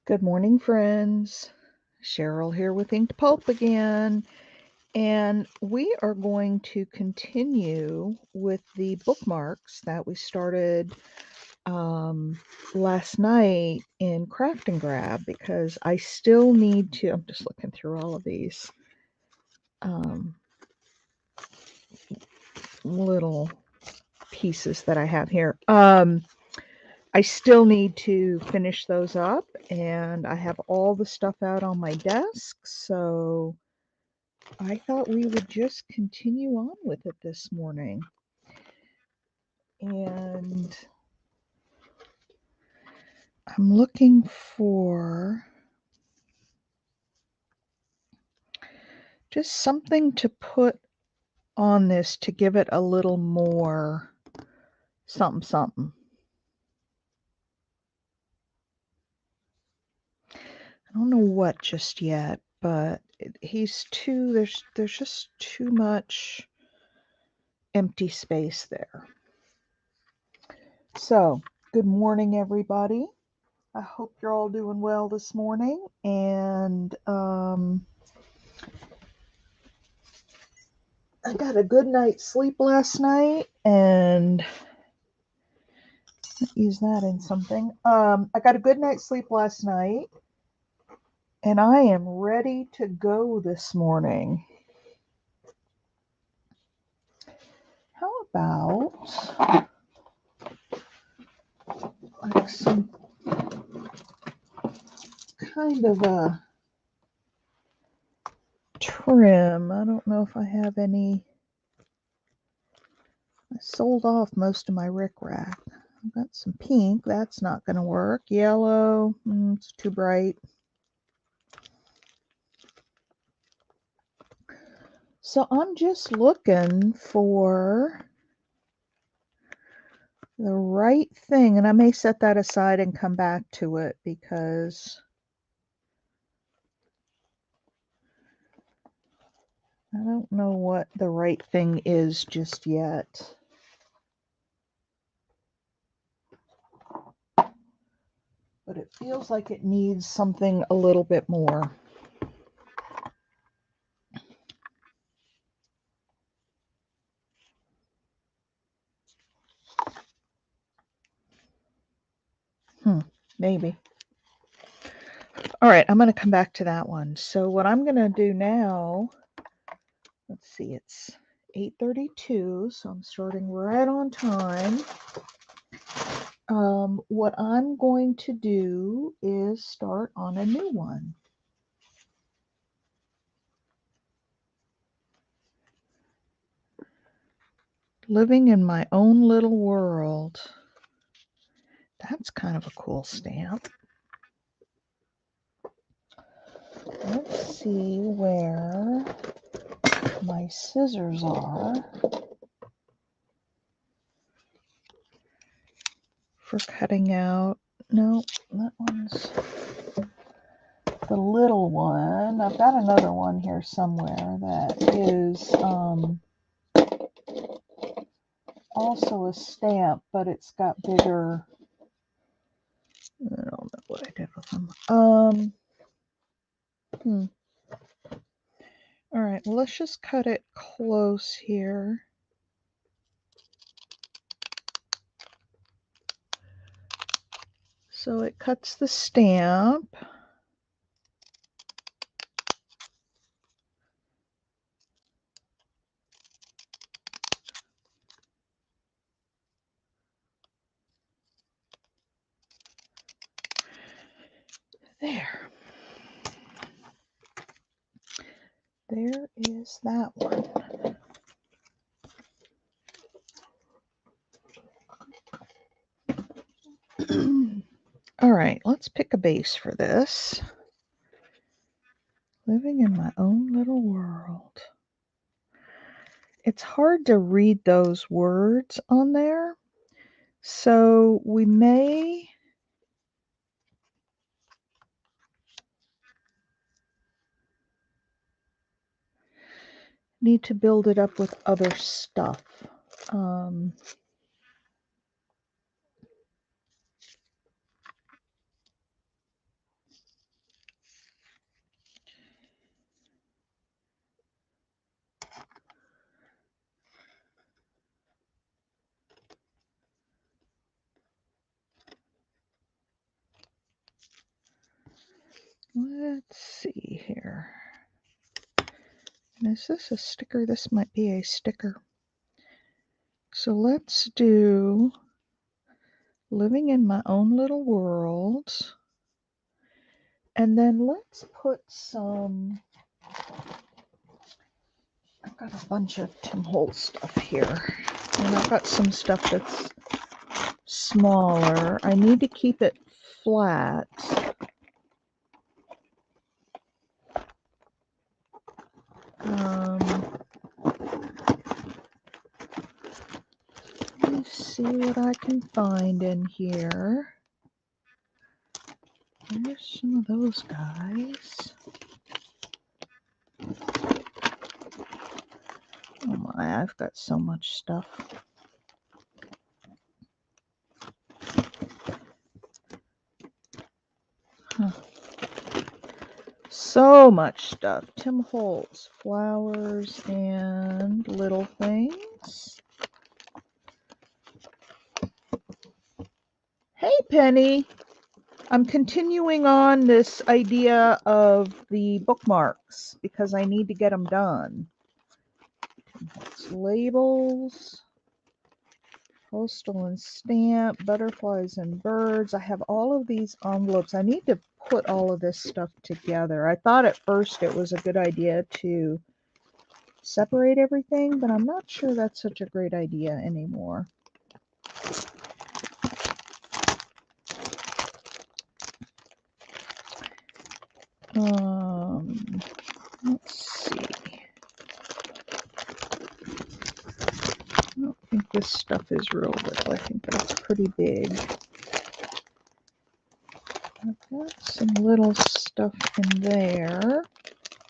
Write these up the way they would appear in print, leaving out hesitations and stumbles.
Good morning, friends. Cheryl here with Inked Pulp again, and we are going to continue with the bookmarks that we started last night in Craft and Grab because I still need to. I'm just looking through all of these little pieces that I have here. I still need to finish those up, and I have all the stuff out on my desk, so I thought we would just continue on with it this morning. And I'm looking for just something to put on this to give it a little more something something. I don't know what just yet, but there's just too much empty space there. So, good morning, everybody. I hope you're all doing well this morning, and I got a good night's sleep last night, and use that in something. I got a good night's sleep last night, and I am ready to go this morning. How about like some kind of a trim? I don't know if I have any. I sold off most of my rickrack. I've got some pink. That's not going to work. Yellow. It's too bright. So I'm just looking for the right thing, and I may set that aside and come back to it because I don't know what the right thing is just yet. But it feels like it needs something a little bit more. Maybe. All right, I'm going to come back to that one. So what I'm going to do now, let's see, it's 8:32, so I'm starting right on time. What I'm going to do is start on a new one. Living in my own little world. That's kind of a cool stamp. Let's see where my scissors are for cutting out. No, that one's the little one. I've got another one here somewhere that is also a stamp, but it's got bigger. I don't know what I did with them. All right, well, let's just cut it close here. So it cuts the stamp. There. There is that one. All right, let's pick a base for this. Living in my own little world. It's hard to read those words on there, so we may need to build it up with other stuff. Let's see here. And is this a sticker? This might be a sticker. So let's do Living in My Own Little World. And then let's put some, I've got a bunch of Tim Holtz stuff here. And I've got some stuff that's smaller. I need to keep it flat. Let me see what I can find in here. There's some of those guys. Oh my, I've got so much stuff. Huh. So much stuff. Tim Holtz, flowers and little things. Hey, Penny. I'm continuing on this idea of the bookmarks because I need to get them done. Tim Holtz labels, postal and stamp, butterflies and birds. I have all of these envelopes. I need to put all of this stuff together. I thought at first it was a good idea to separate everything, but I'm not sure that's such a great idea anymore. Let's see. I don't think this stuff is real little. I think that's pretty big. I've got some little stuff in there.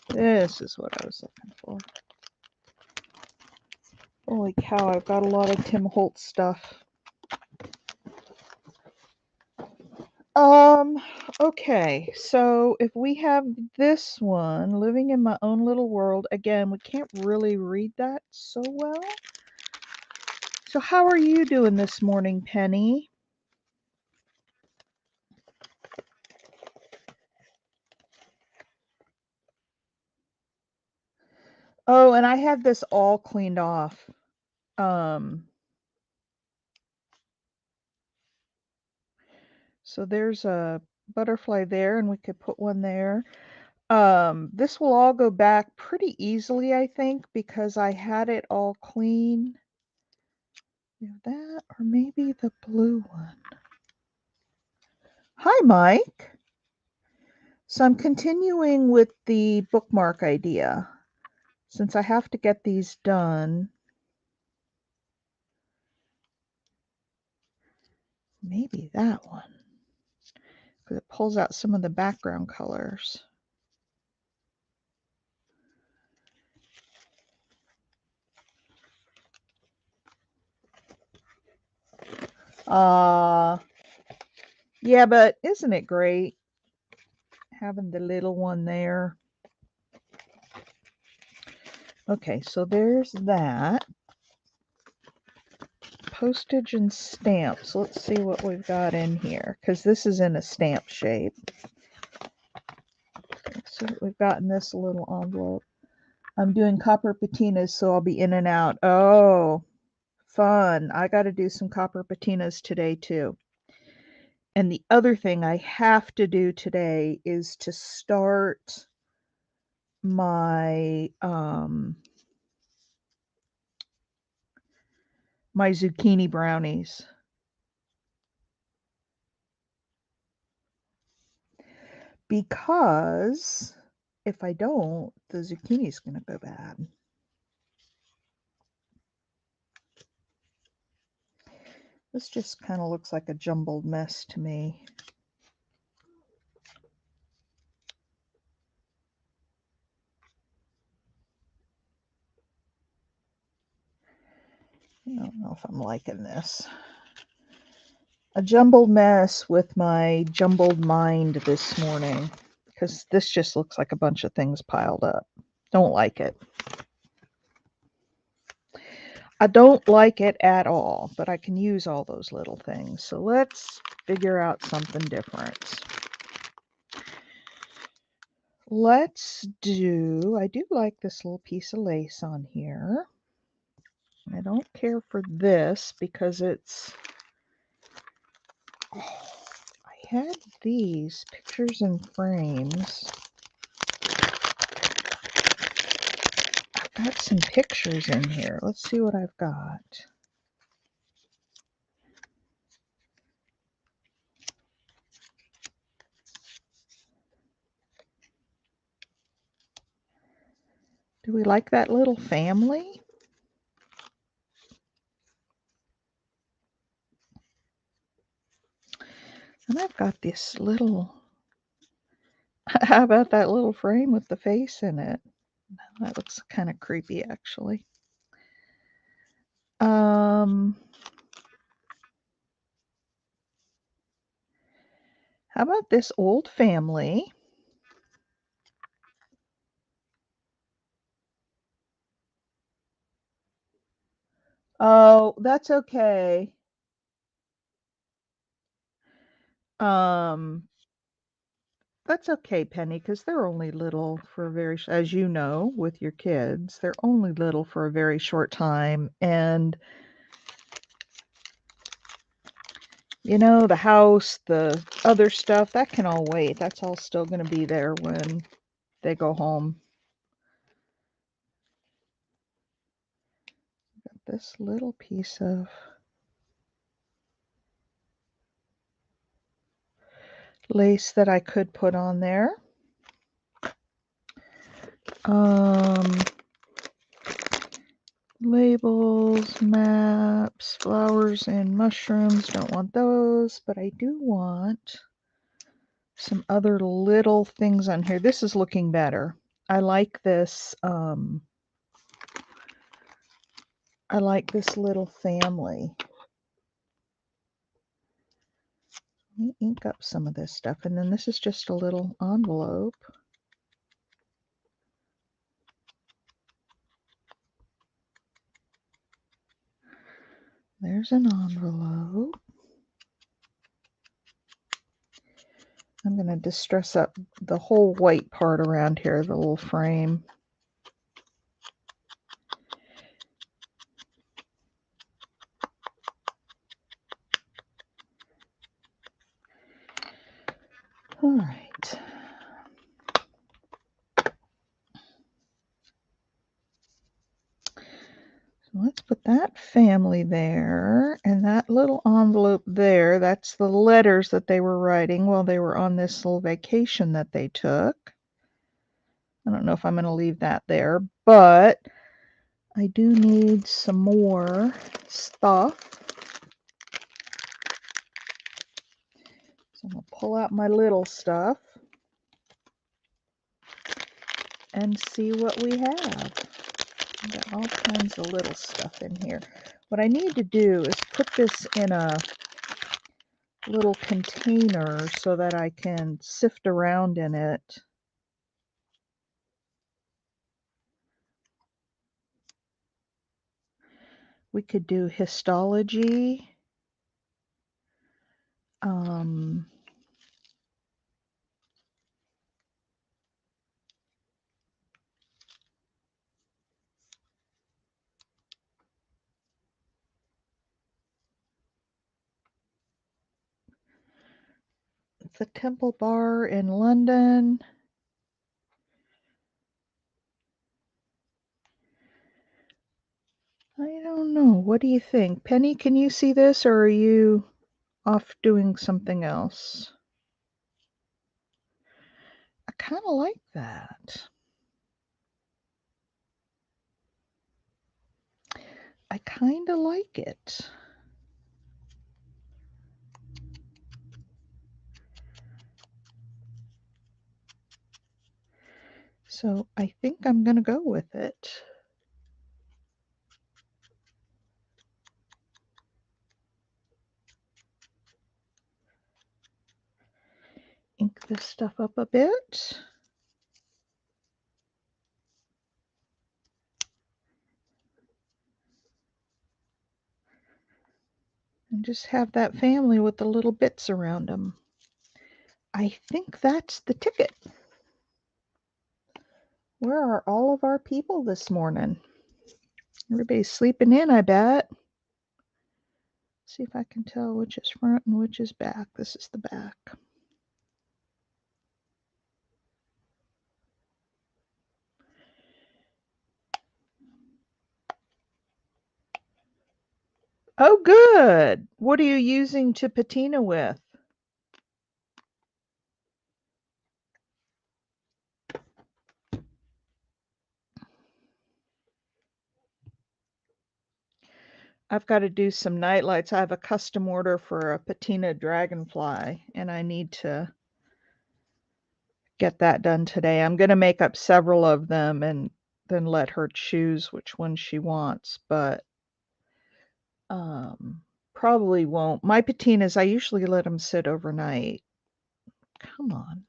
This is what I was looking for. Holy cow, I've got a lot of Tim Holtz stuff. Okay, so if we have this one, Living in My Own Little World, again, we can't really read that so well. So how are you doing this morning, Penny? Oh, and I had this all cleaned off. So there's a butterfly there, and we could put one there. This will all go back pretty easily, I think, because I had it all clean. That, or maybe the blue one. Hi, Mike. So I'm continuing with the bookmark idea. Since I have to get these done, maybe that one, because it pulls out some of the background colors. Yeah, but isn't it great having the little one there? Okay, so there's that. Postage and stamps. Let's see what we've got in here, because this is in a stamp shape. Let's see what we've got in this little envelope. I'm doing copper patinas, so I'll be in and out. Oh, fun. I got to do some copper patinas today, too. And the other thing I have to do today is to start my my zucchini brownies. Because if I don't, the zucchini's going to go bad. This just kind of looks like a jumbled mess to me. I don't know if I'm liking this. A jumbled mess with my jumbled mind this morning, because this just looks like a bunch of things piled up. Don't like it. I don't like it at all, but I can use all those little things. So let's figure out something different. Let's do, I do like this little piece of lace on here. I don't care for this because it's, oh, I had these pictures and frames. I've got some pictures in here. Let's see what I've got. Do we like that little family? And I've got this little, how about that little frame with the face in it? That looks kind of creepy, actually. How about this old family? Oh, that's okay. Um, that's okay, Penny, because they're only little for a very, as you know, with your kids, they're only little for a very short time. And, you know, the house, the other stuff, that can all wait. That's all still going to be there when they go home. Got this little piece of lace that I could put on there. Labels, maps, flowers and mushrooms. Don't want those, but I do want some other little things on here. This is looking better. I like this. I like this little family. Let me ink up some of this stuff, and then this is just a little envelope. There's an envelope. I'm going to distress up the whole white part around here, the little frame. All right. So let's put that family there, and that little envelope there, that's the letters that they were writing while they were on this little vacation that they took. I don't know if I'm going to leave that there, but I do need some more stuff. So I'm going to pull out my little stuff and see what we have. I've got all kinds of little stuff in here. What I need to do is put this in a little container so that I can sift around in it. We could do histology. The Temple Bar in London. I don't know. What do you think? Penny, can you see this, or are you off doing something else? I kind of like that. I kind of like it. So I think I'm going to go with it. Ink this stuff up a bit. And just have that family with the little bits around them. I think that's the ticket. Where are all of our people this morning? Everybody's sleeping in, I bet. See if I can tell which is front and which is back. This is the back. Oh, good. What are you using to patina with? I've got to do some night lights. I have a custom order for a patina dragonfly, and I need to get that done today. I'm going to make up several of them and then let her choose which one she wants, but probably won't. My patinas, I usually let them sit overnight. Come on.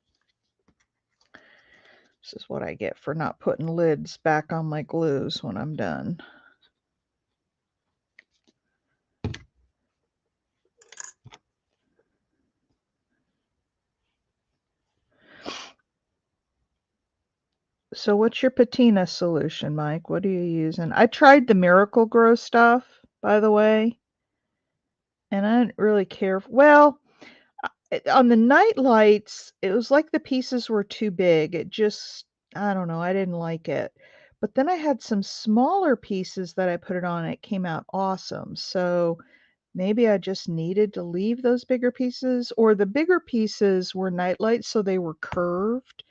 This is what I get for not putting lids back on my glues when I'm done. So what's your patina solution, Mike? What are you using? I tried the Miracle Grow stuff, by the way, and I didn't really care. Well, on the night lights, it was like the pieces were too big. It just, I don't know, I didn't like it. But then I had some smaller pieces that I put it on, and it came out awesome. So maybe I just needed to leave those bigger pieces, or the bigger pieces were night lights, so they were curved,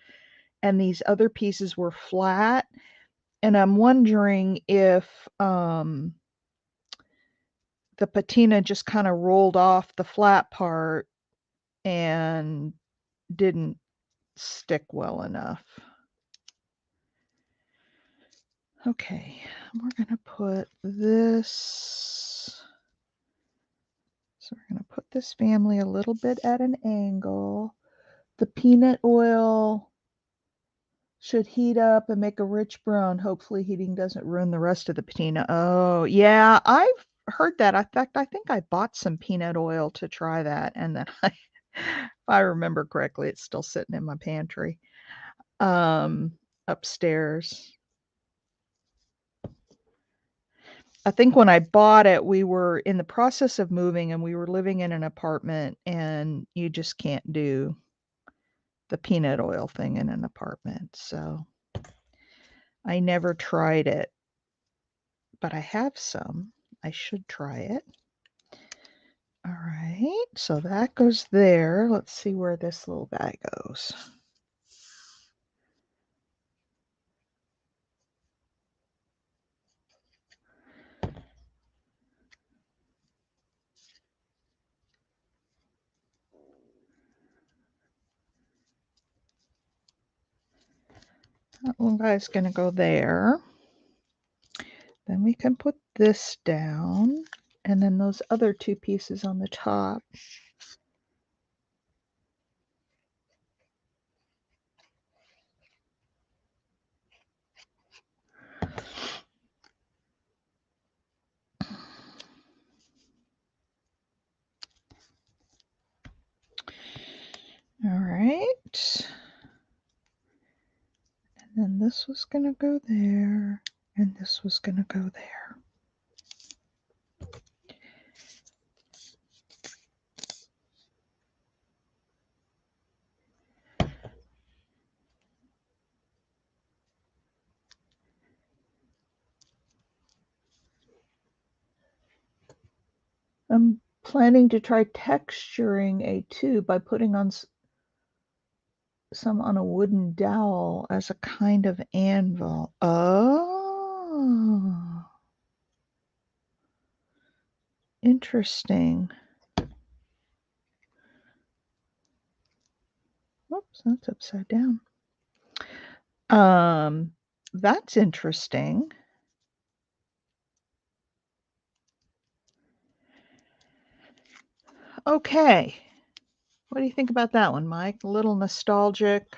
and these other pieces were flat. And I'm wondering if the patina just kind of rolled off the flat part and didn't stick well enough. Okay, we're going to put this. So we're going to put this family a little bit at an angle. The peanut oil should heat up and make a rich brown. Hopefully heating doesn't ruin the rest of the patina. Oh, yeah, I've heard that. In fact, I think I bought some peanut oil to try that, and then if I remember correctly, it's still sitting in my pantry upstairs. I think when I bought it, we were in the process of moving and we were living in an apartment, and you just can't do the peanut oil thing in an apartment. So I never tried it, but I have some. I should try it. All right, so that goes there. Let's see where this little guy goes. That little guy's going to go there. Then we can put this down, and then those other two pieces on the top. All right. And then this was going to go there, and this was going to go there. I'm planning to try texturing a tube by putting on some on a wooden dowel as a kind of anvil. Oh, interesting. Oops, that's upside down. That's interesting. Okay. What do you think about that one, Mike? A little nostalgic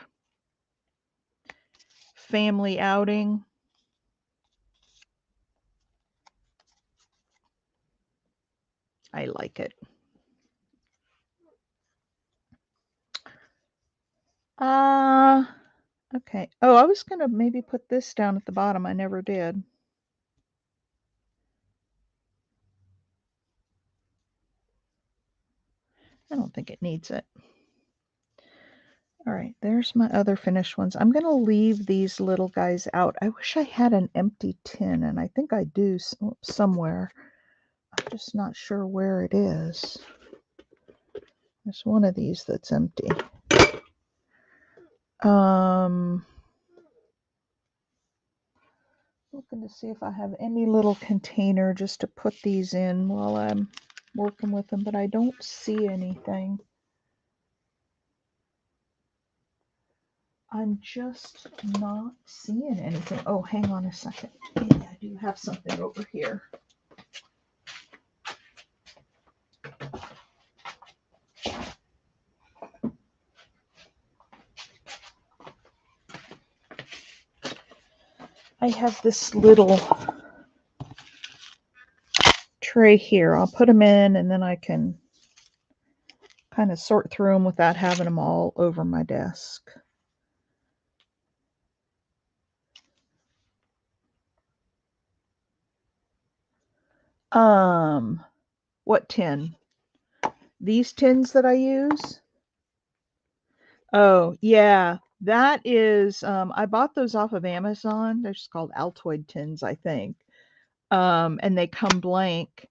family outing. I like it. Okay. Oh, I was going to maybe put this down at the bottom. I never did. I don't think it needs it. All right, there's my other finished ones. I'm going to leave these little guys out. I wish I had an empty tin, and I think I do somewhere. I'm just not sure where it is. There's one of these that's empty. Looking to see if I have any little container just to put these in while I'm working with them, but I don't see anything. I'm just not seeing anything. Oh, hang on a second. Maybe I do have something over here. I have this little tray here. I'll put them in and then I can kind of sort through them without having them all over my desk. What tin? These tins that I use? Oh, yeah. That is, I bought those off of Amazon. They're just called Altoid tins, I think. And they come blank.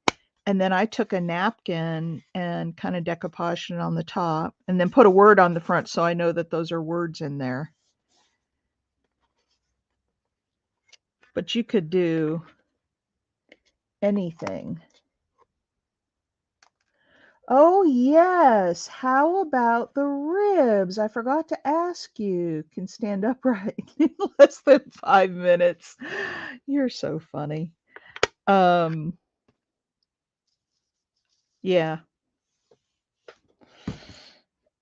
And then I took a napkin and kind of decoupaged it on the top and then put a word on the front so I know that those are words in there. But you could do anything. Oh, yes. How about the ribs? I forgot to ask you. Can stand upright in less than 5 minutes. You're so funny. Yeah.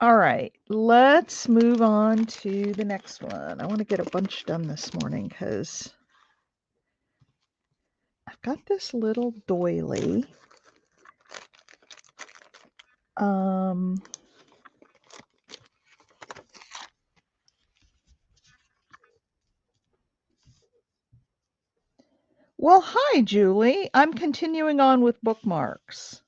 All right. Let's move on to the next one. I want to get a bunch done this morning because I've got this little doily. Well, hi, Julie. I'm continuing on with bookmarks.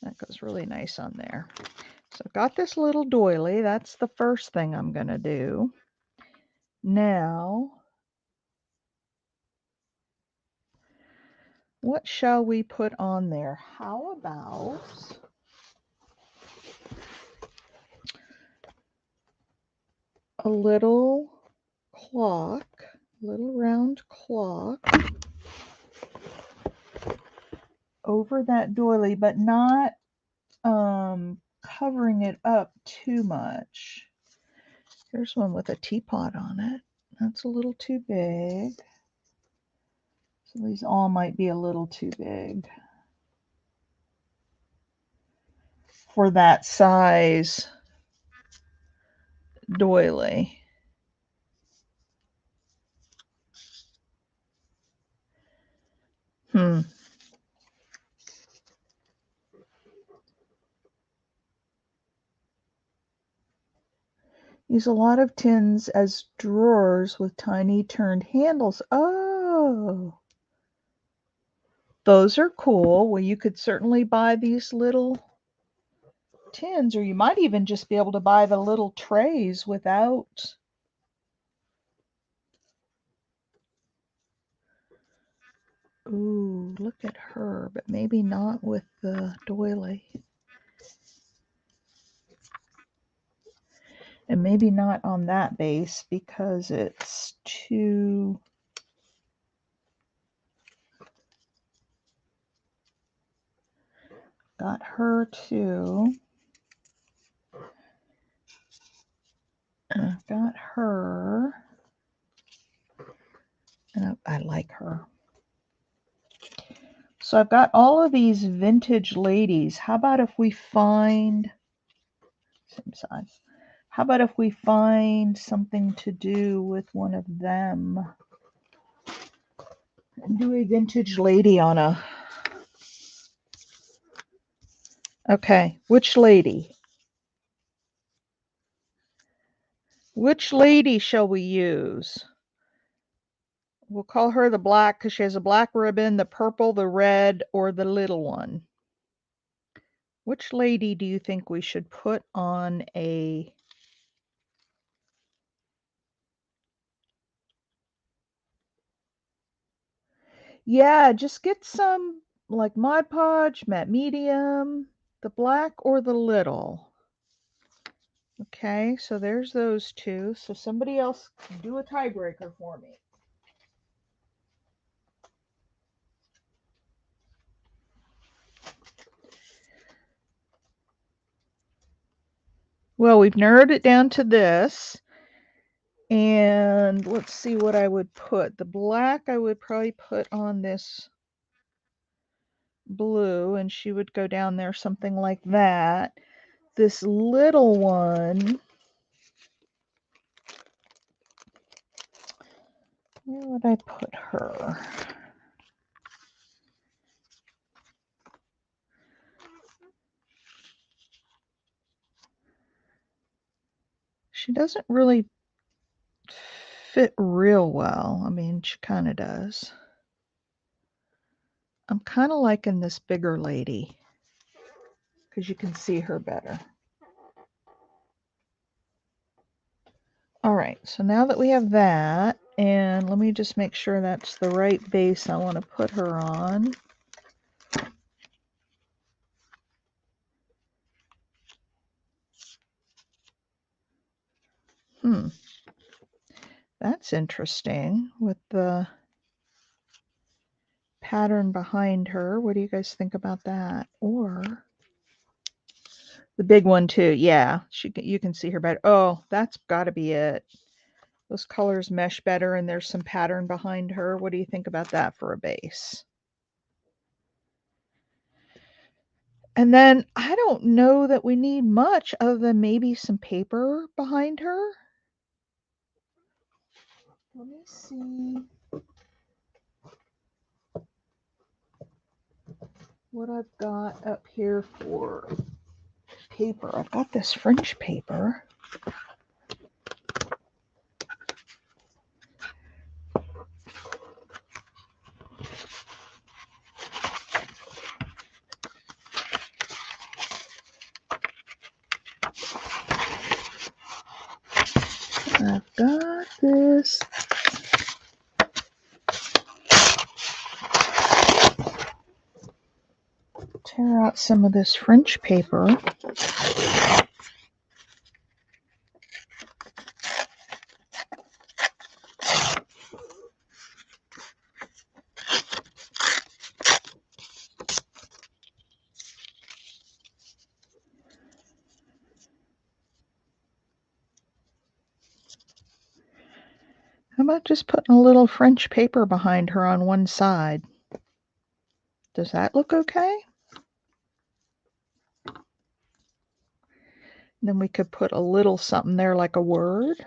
That goes really nice on there. So I've got this little doily. That's the first thing I'm going to do. Now, what shall we put on there? How about a little clock, a little round clock over that doily, but not covering it up too much. Here's one with a teapot on it. That's a little too big. So these all might be a little too big for that size doily. Use a lot of tins as drawers with tiny turned handles. Oh, those are cool. Well, you could certainly buy these little tins, or you might even just be able to buy the little trays without. Ooh, look at her, but maybe not with the doily. And maybe not on that base because it's too. Got her too. And I've got her. And I like her. So I've got all of these vintage ladies. How about if we find, same size, how about if we find something to do with one of them? And do a vintage lady on a, okay, which lady? Which lady shall we use? We'll call her the black because she has a black ribbon, the purple, the red, or the little one. Which lady do you think we should put on a... Yeah, just get some like Mod Podge, matte medium, the black or the little. Okay, so there's those two. So somebody else do a tiebreaker for me. Well, we've narrowed it down to this. And let's see what I would put. The black I would probably put on this blue, and she would go down there something like that. This little one, where would I put her? She doesn't really fit real well. I mean, she kind of does. I'm kind of liking this bigger lady because you can see her better. All right, so now that we have that, and let me just make sure that's the right base I want to put her on. That's interesting with the pattern behind her. What do you guys think about that? Or the big one too. Yeah, you can see her better. Oh, that's got to be it. Those colors mesh better and there's some pattern behind her. What do you think about that for a base? And then I don't know that we need much other than maybe some paper behind her. Let me see what I've got up here for paper. I've got this French paper. I've got this. Tear out some of this French paper. How about just putting a little French paper behind her on one side? Does that look okay? Then we could put a little something there like a word.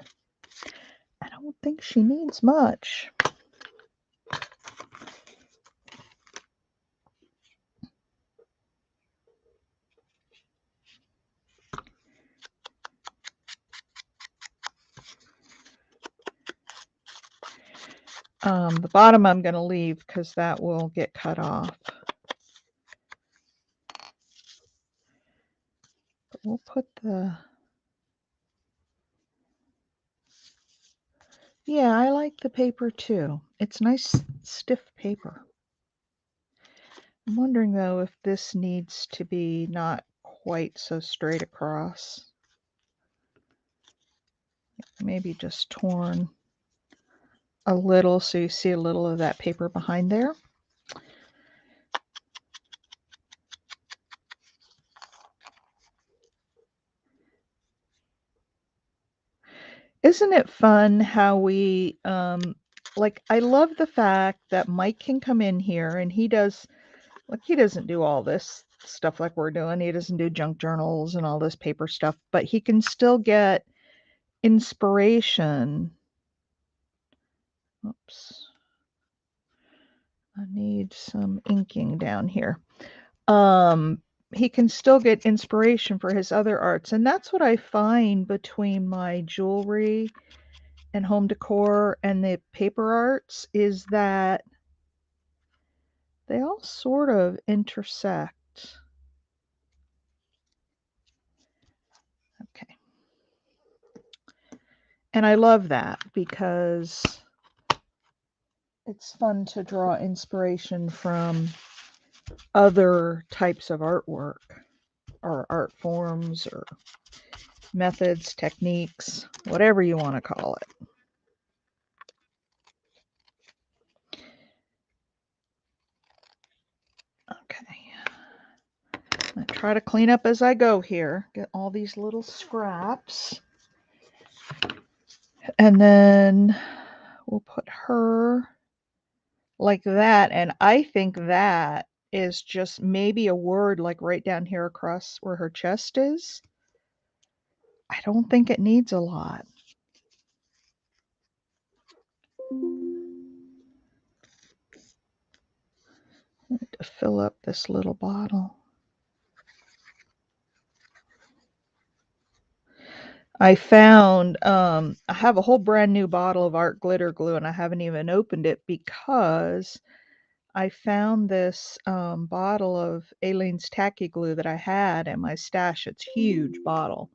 I don't think she needs much. The bottom I'm going to leave because that will get cut off. But we'll put the... Yeah, I like the paper too. It's nice, stiff paper. I'm wondering though if this needs to be not quite so straight across. Maybe just torn a little so you see a little of that paper behind there. Isn't it fun how we, like, I love the fact that Mike can come in here and he doesn't do all this stuff like we're doing. He doesn't do junk journals and all this paper stuff, but he can still get inspiration. Oops. I need some inking down here. he can still get inspiration for his other arts. And that's what I find between my jewelry and home decor and the paper arts, is that they all sort of intersect. Okay. And I love that because it's fun to draw inspiration from other types of artwork or art forms or methods, techniques, whatever you want to call it. Okay. I try to clean up as I go here. Get all these little scraps. And then we'll put her like that. And I think that is just maybe a word like right down here across where her chest is. I don't think it needs a lot. I need to fill up this little bottle. I found I have a whole brand new bottle of art glitter glue and I haven't even opened it because I found this bottle of Aleene's tacky glue that I had in my stash. It's a huge bottle.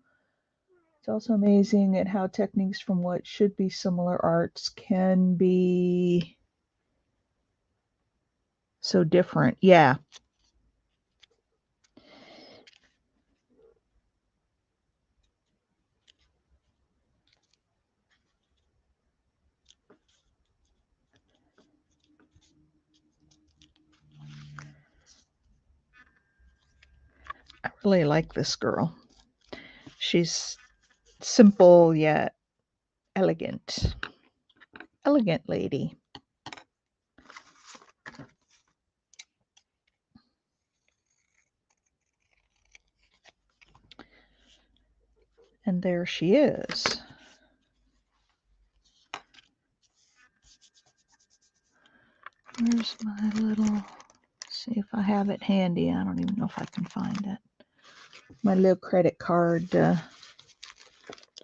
It's also amazing at how techniques from what should be similar arts can be so different. Yeah. I really like this girl. She's simple yet elegant. Elegant lady. And there she is. Where's my little, see if I have it handy. I don't even know if I can find it. My little credit card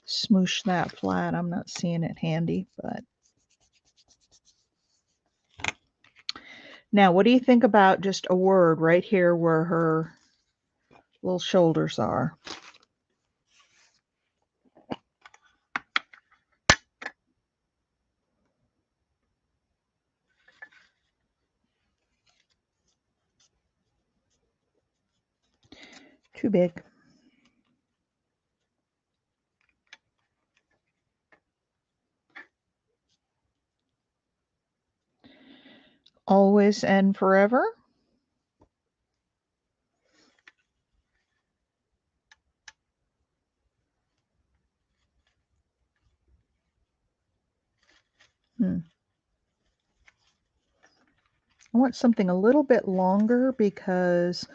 smoosh that flat. I'm not seeing it handy, but. Now, what do you think about just a word right here where her little shoulders are? Too big. Always and forever. I want something a little bit longer because,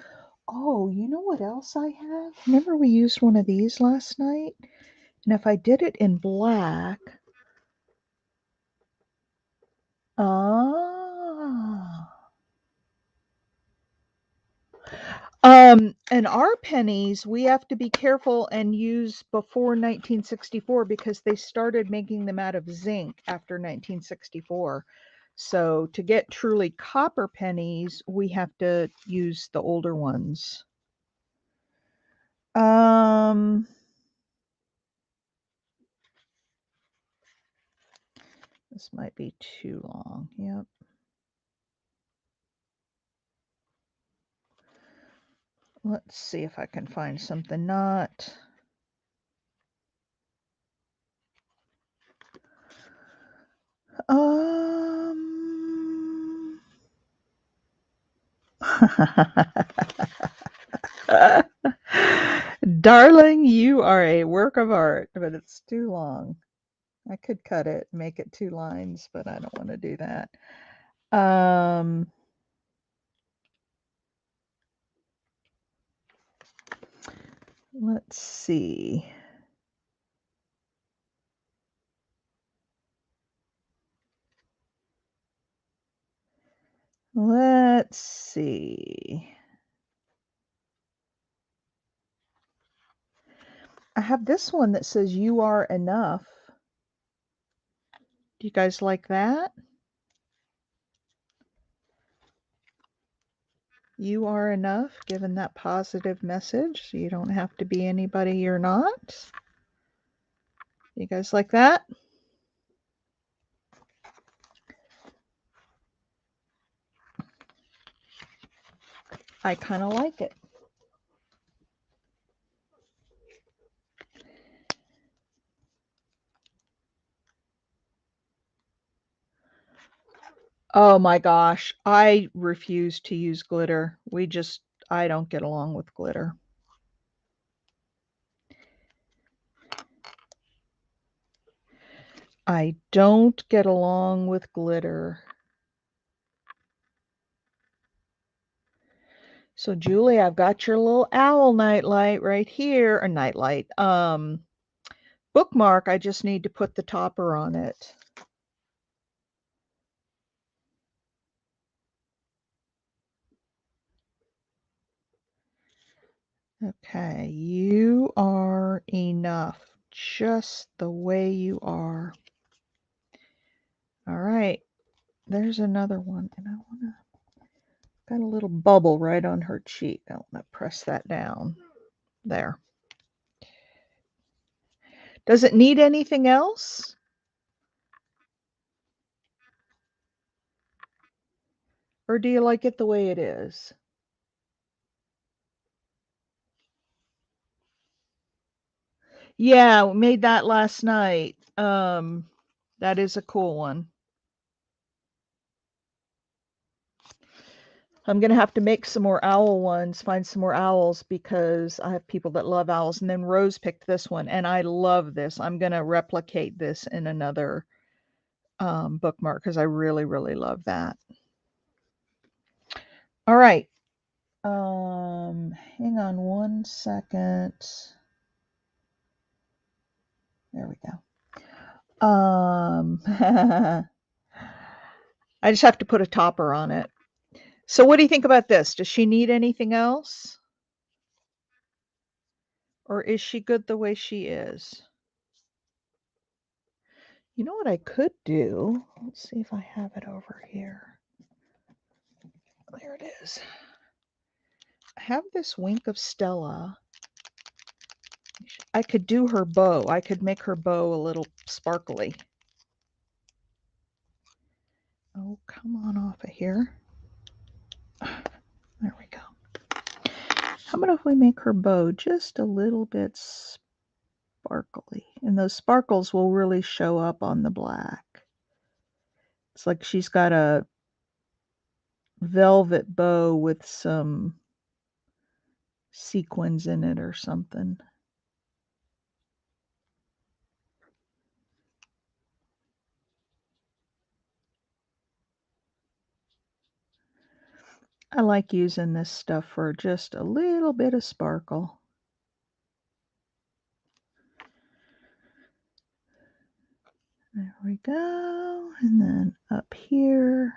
oh, you know what else I have? Remember we used one of these last night? And if I did it in black, ah. And our pennies, we have to be careful and use before 1964 because they started making them out of zinc after 1964. So to get truly copper pennies, we have to use the older ones. This might be too long. Yep. Let's see if I can find something not. Darling, you are a work of art, but it's too long. I could cut it, make it 2 lines, but I don't want to do that. Let's see. Let's see. I have this one that says "You Are Enough." Do you guys like that? You are enough, given that positive message. You don't have to be anybody you're not. You guys like that? I kind of like it. Oh my gosh, I refuse to use glitter. I don't get along with glitter. I don't get along with glitter. So Julie, I've got your little owl nightlight right here, or nightlight. Bookmark, I just need to put the topper on it. Okay, you are enough, just the way you are. All right, there's another one, and I want to, got a little bubble right on her cheek. I want to press that down. There. Does it need anything else? Or do you like it the way it is? Yeah, we made that last night. That is a cool one. I'm gonna have to make some more owl ones, find some more owls because I have people that love owls. And then Rose picked this one, and I love this. I'm gonna replicate this in another bookmark because I really, really love that. All right. Hang on one second. There we go. I just have to put a topper on it. So what do you think about this? Does she need anything else? Or is she good the way she is? You know what I could do? Let's see if I have it over here. There it is. I have this Wink of Stella. I could do her bow. I could make her bow a little sparkly. Oh, come on off of here. There we go. How about if we make her bow just a little bit sparkly? And those sparkles will really show up on the black. It's like she's got a velvet bow with some sequins in it or something. I like using this stuff for just a little bit of sparkle. There we go. And then up here.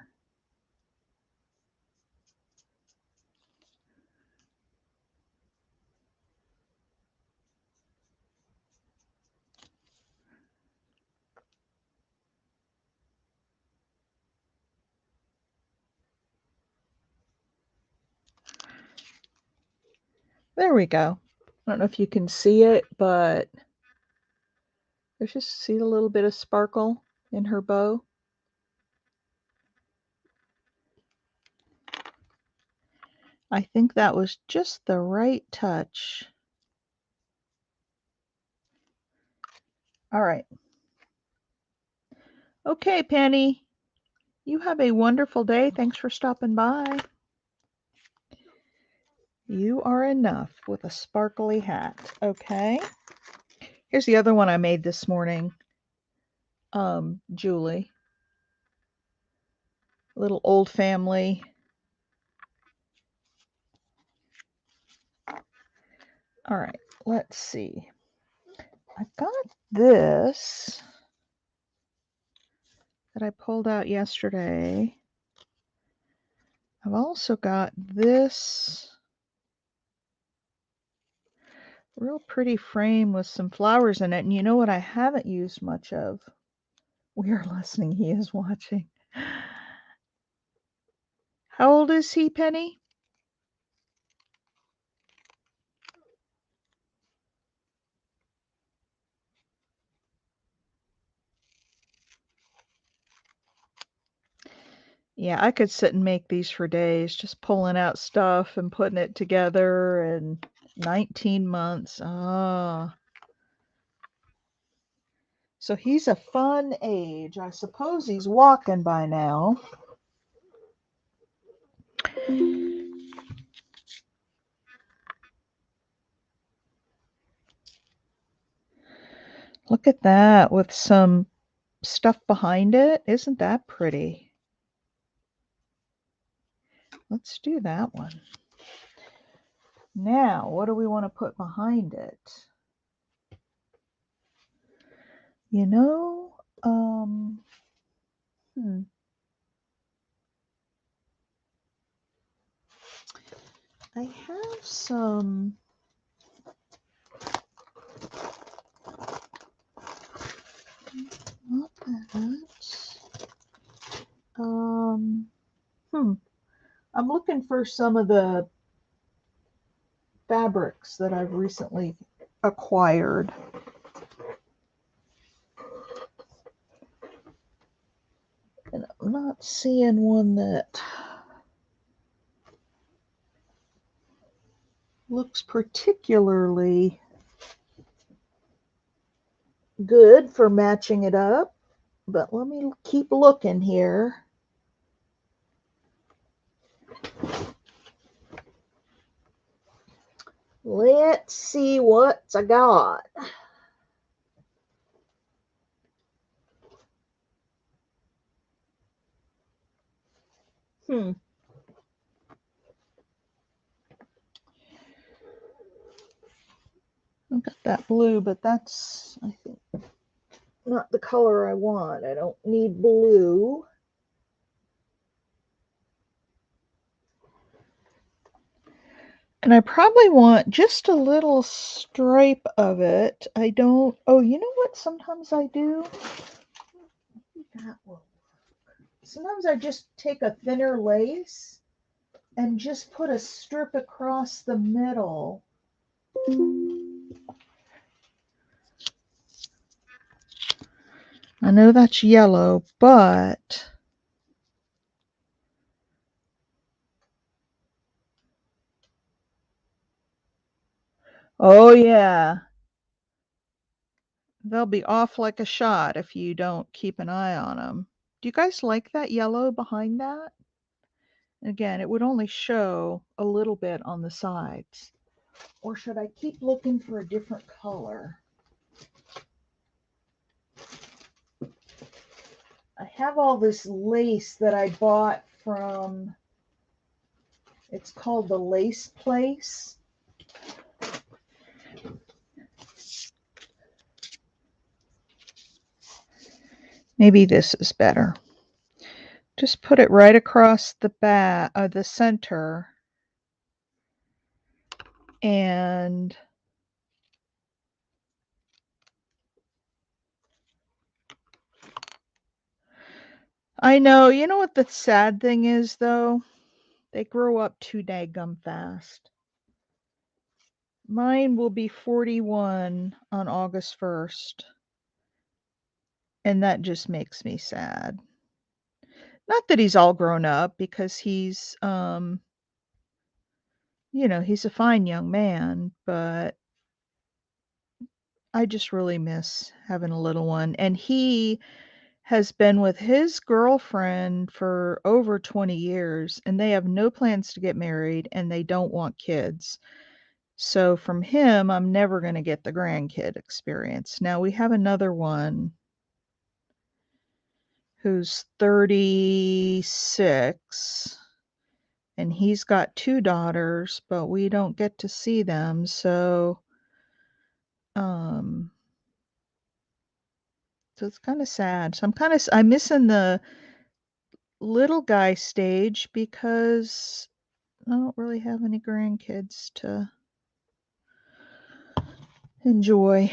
There we go. I don't know if you can see it, but there's just, see a little bit of sparkle in her bow. I think that was just the right touch. All right. Okay, Penny. You have a wonderful day. Thanks for stopping by. You are enough with a sparkly hat. Okay. Here's the other one I made this morning. Julie. Little old family. All right, let's see. I've got this that I pulled out yesterday. I've also got this Real pretty frame with some flowers in it. And you know what I haven't used much of? We are listening. He is watching. How old is he, Penny? Yeah, I could sit and make these for days, just pulling out stuff and putting it together. And 19 months. Ah. So he's a fun age. I suppose he's walking by now. Look at that with some stuff behind it. Isn't that pretty? Let's do that one. Now, what do we want to put behind it? You know, I have some. Not that. I'm looking for some of the fabrics that I've recently acquired. And I'm not seeing one that looks particularly good for matching it up, but let me keep looking here. Let's see what I got. I got that blue, but that's, I think, not the color I want. I don't need blue. And I probably want just a little stripe of it. I don't, oh, you know what sometimes I do? That will work. Sometimes I just take a thinner lace and just put a strip across the middle. I know that's yellow, but oh yeah, they'll be off like a shot if you don't keep an eye on them. Do you guys like that yellow behind that? Again, it would only show a little bit on the sides. Or should I keep looking for a different color? I have all this lace that I bought from, it's called the Lace Place. Maybe this is better. Just put it right across the back, the center, and I know, you know what the sad thing is though? They grow up too daggum fast. Mine will be 41 on August 1st, and that just makes me sad. Not that he's all grown up, because he's, he's a fine young man, but I just really miss having a little one. And he has been with his girlfriend for over 20 years, and they have no plans to get married, and they don't want kids. So from him, I'm never going to get the grandkid experience. Now we have another one who's 36, and he's got two daughters, but we don't get to see them. So it's kind of sad. So I'm missing the little guy stage because I don't really have any grandkids to enjoy.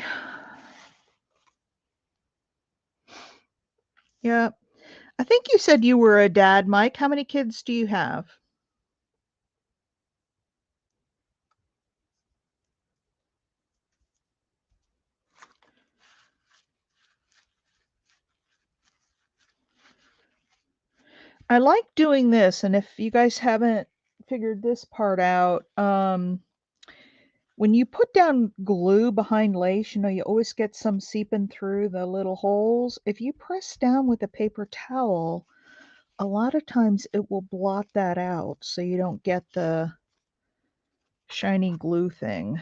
Yeah. I think you said you were a dad, Mike. How many kids do you have? I like doing this, and if you guys haven't figured this part out, when you put down glue behind lace, you know, you always get some seeping through the little holes. If you press down with a paper towel, a lot of times it will blot that out so you don't get the shiny glue thing.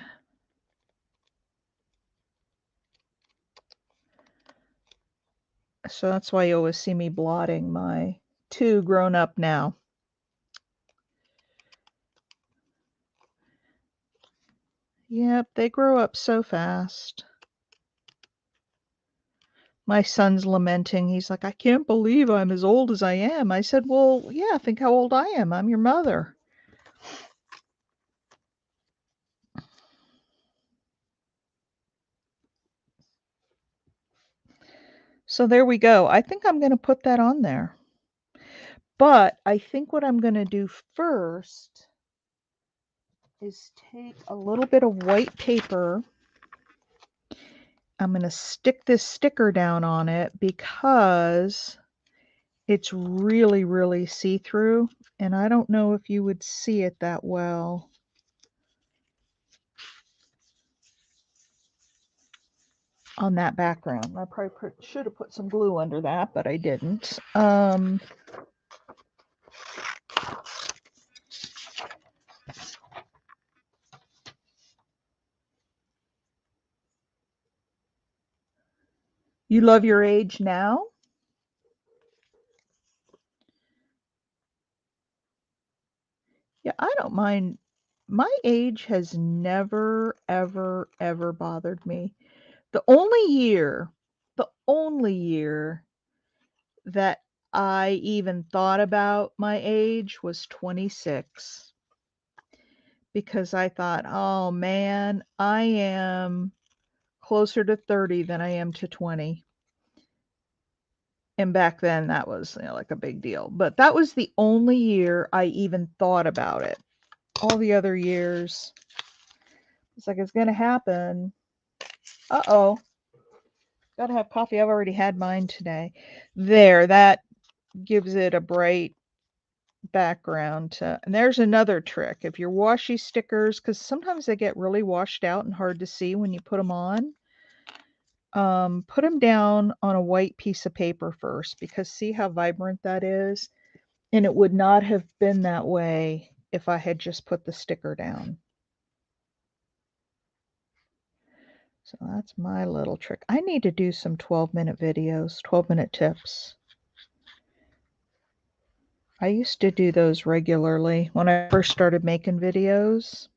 So that's why you always see me blotting my two grown up now. Yep, they grow up so fast. My son's lamenting. He's like, I can't believe I'm as old as I am. I said, well, yeah, think how old I am. I'm your mother. So there we go. I think I'm going to put that on there. But I think what I'm going to do first is take a little bit of white paper. I'm going to stick this sticker down on it because it's really, really see-through. And I don't know if you would see it that well on that background. I probably should have put some glue under that, but I didn't. You love your age now? Yeah, I don't mind. My age has never, ever, ever bothered me. The only year that I even thought about my age was 26 because I thought, oh man, I am closer to 30 than I am to 20. And back then that was, you know, like a big deal. But that was the only year I even thought about it. All the other years, it's like it's going to happen. Uh-oh. Gotta have coffee. I've already had mine today. There, that gives it a bright background. And there's another trick. If your washi stickers, because sometimes they get really washed out and hard to see when you put them on, put them down on a white piece of paper first, because see how vibrant that is? And it would not have been that way if I had just put the sticker down. So that's my little trick. I need to do some 12-minute videos, 12-minute tips. I used to do those regularly when I first started making videos.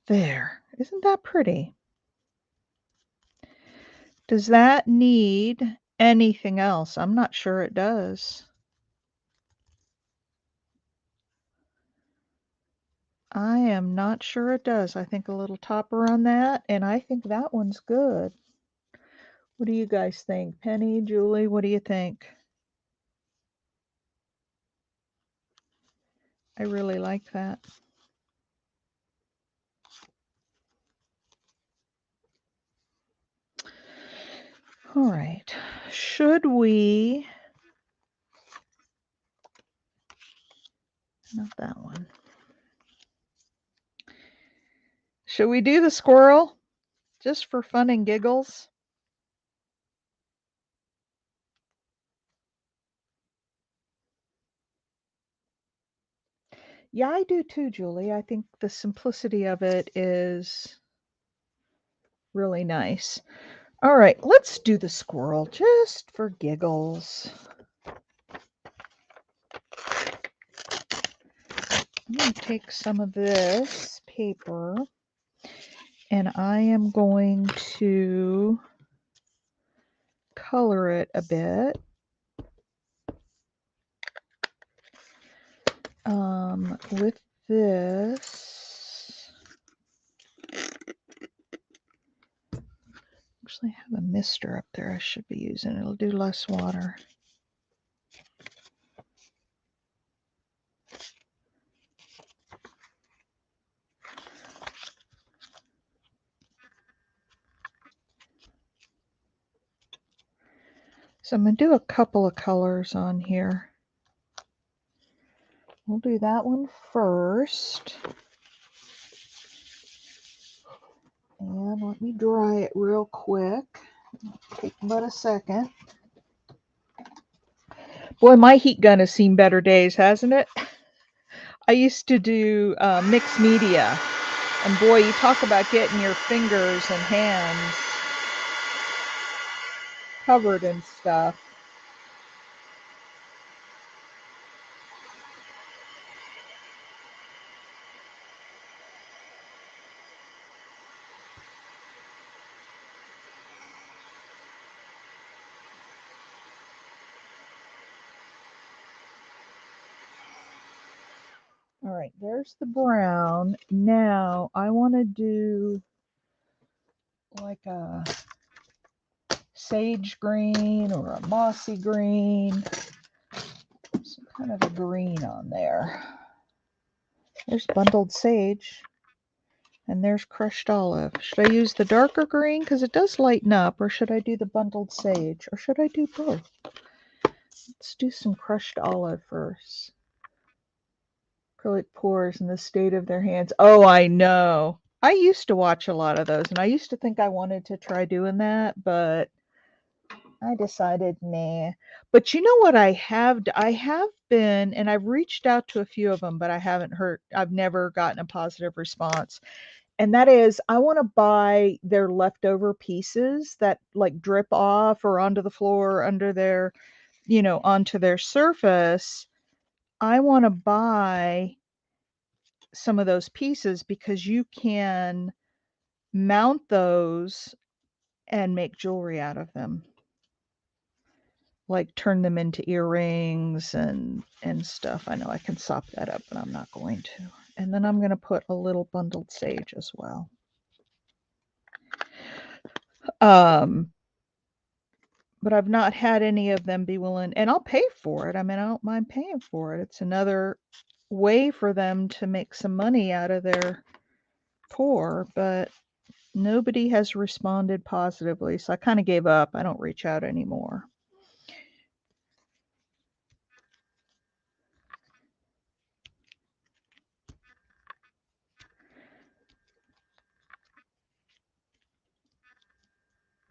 There. Isn't that pretty? Does that need anything else? I'm not sure it does. I am not sure it does. I think a little topper on that, and I think that one's good. What do you guys think? Penny, Julie, what do you think? I really like that. All right. Should we... Not that one. Should we do the squirrel? Just for fun and giggles? Yeah, I do too, Julie. I think the simplicity of it is really nice. All right, let's do the squirrel just for giggles. I'm going to take some of this paper and I am going to color it a bit. With this, actually I have a mister up there I should be using. It'll do less water. So I'm going to do a couple of colors on here. We'll do that one first. And let me dry it real quick. Take about a second. Boy, my heat gun has seen better days, hasn't it? I used to do mixed media. And boy, you talk about getting your fingers and hands covered and stuff. All right, there's the brown. Now I want to do like a sage green or a mossy green. Some kind of a green on there. There's bundled sage. And there's crushed olive. Should I use the darker green because it does lighten up, or should I do the bundled sage, or should I do both? Let's do some crushed olive first. Acrylic pours in the state of their hands. Oh, I know. I used to watch a lot of those, and I used to think I wanted to try doing that, but I decided nah. But you know what I have been, and I've reached out to a few of them, but I've never gotten a positive response. And that is, I want to buy their leftover pieces that like drip off or onto the floor under their, onto their surface. I want to buy some of those pieces because you can mount those and make jewelry out of them. Like turn them into earrings and stuff. I know I can sop that up, but I'm not going to. And then I'm going to put a little bundled sage as well. But I've not had any of them be willing, and I'll pay for it. I mean, I don't mind paying for it. It's another way for them to make some money out of their pour, but nobody has responded positively, so I kind of gave up. I don't reach out anymore.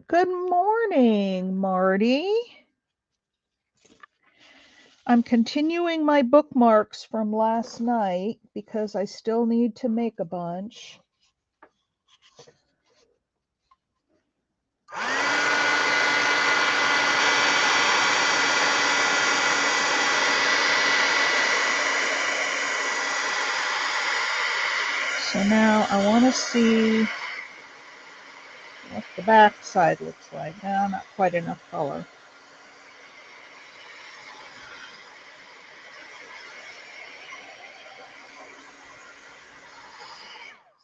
Good morning, Marty. I'm continuing my bookmarks from last night because I still need to make a bunch. So now I want to see what the back side looks like. Now, not quite enough color.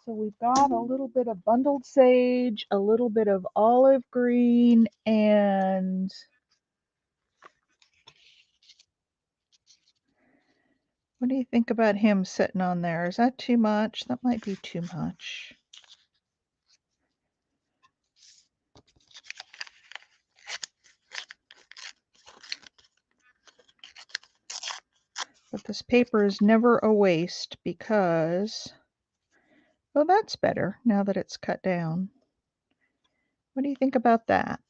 So we've got a little bit of bundled sage, a little bit of olive green, and what do you think about him sitting on there? Is that too much? That might be too much. But this paper is never a waste because, well, that's better now that it's cut down. What do you think about that?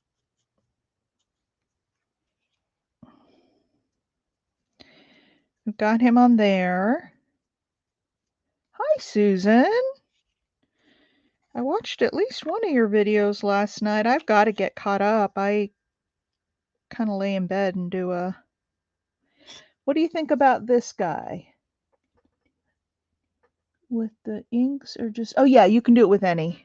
We've got him on there. Hi, Susan. I watched at least one of your videos last night. I've got to get caught up. I kind of lay in bed and do a... What do you think about this guy? With the inks or just... Oh, yeah, you can do it with any.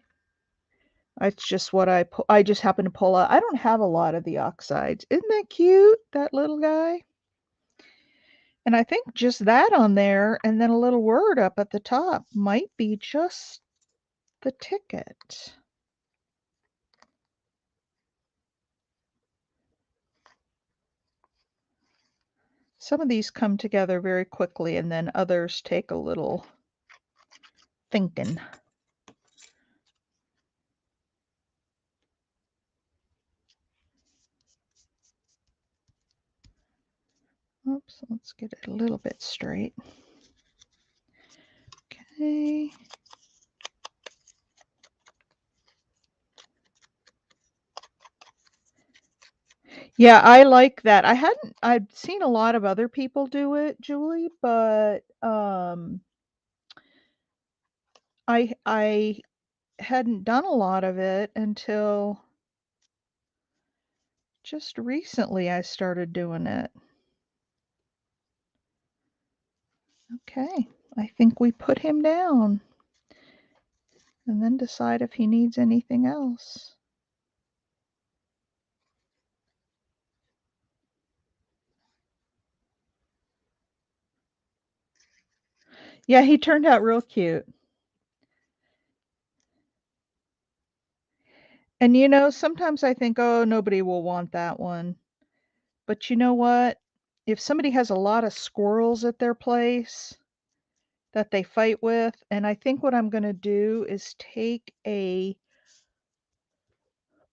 That's just what I just happen to pull out. I don't have a lot of the oxides. Isn't that cute, that little guy? And I think just that on there and then a little word up at the top might be just the ticket. Some of these come together very quickly and then others take a little thinking. Oops, let's get it a little bit straight. Okay. Yeah, I like that. I've seen a lot of other people do it, Julie, but I hadn't done a lot of it until just recently I started doing it. Okay, I think we put him down and then decide if he needs anything else. Yeah, he turned out real cute. And you know, sometimes I think, oh, nobody will want that one. But you know what? If somebody has a lot of squirrels at their place that they fight with, and I think what I'm going to do is take a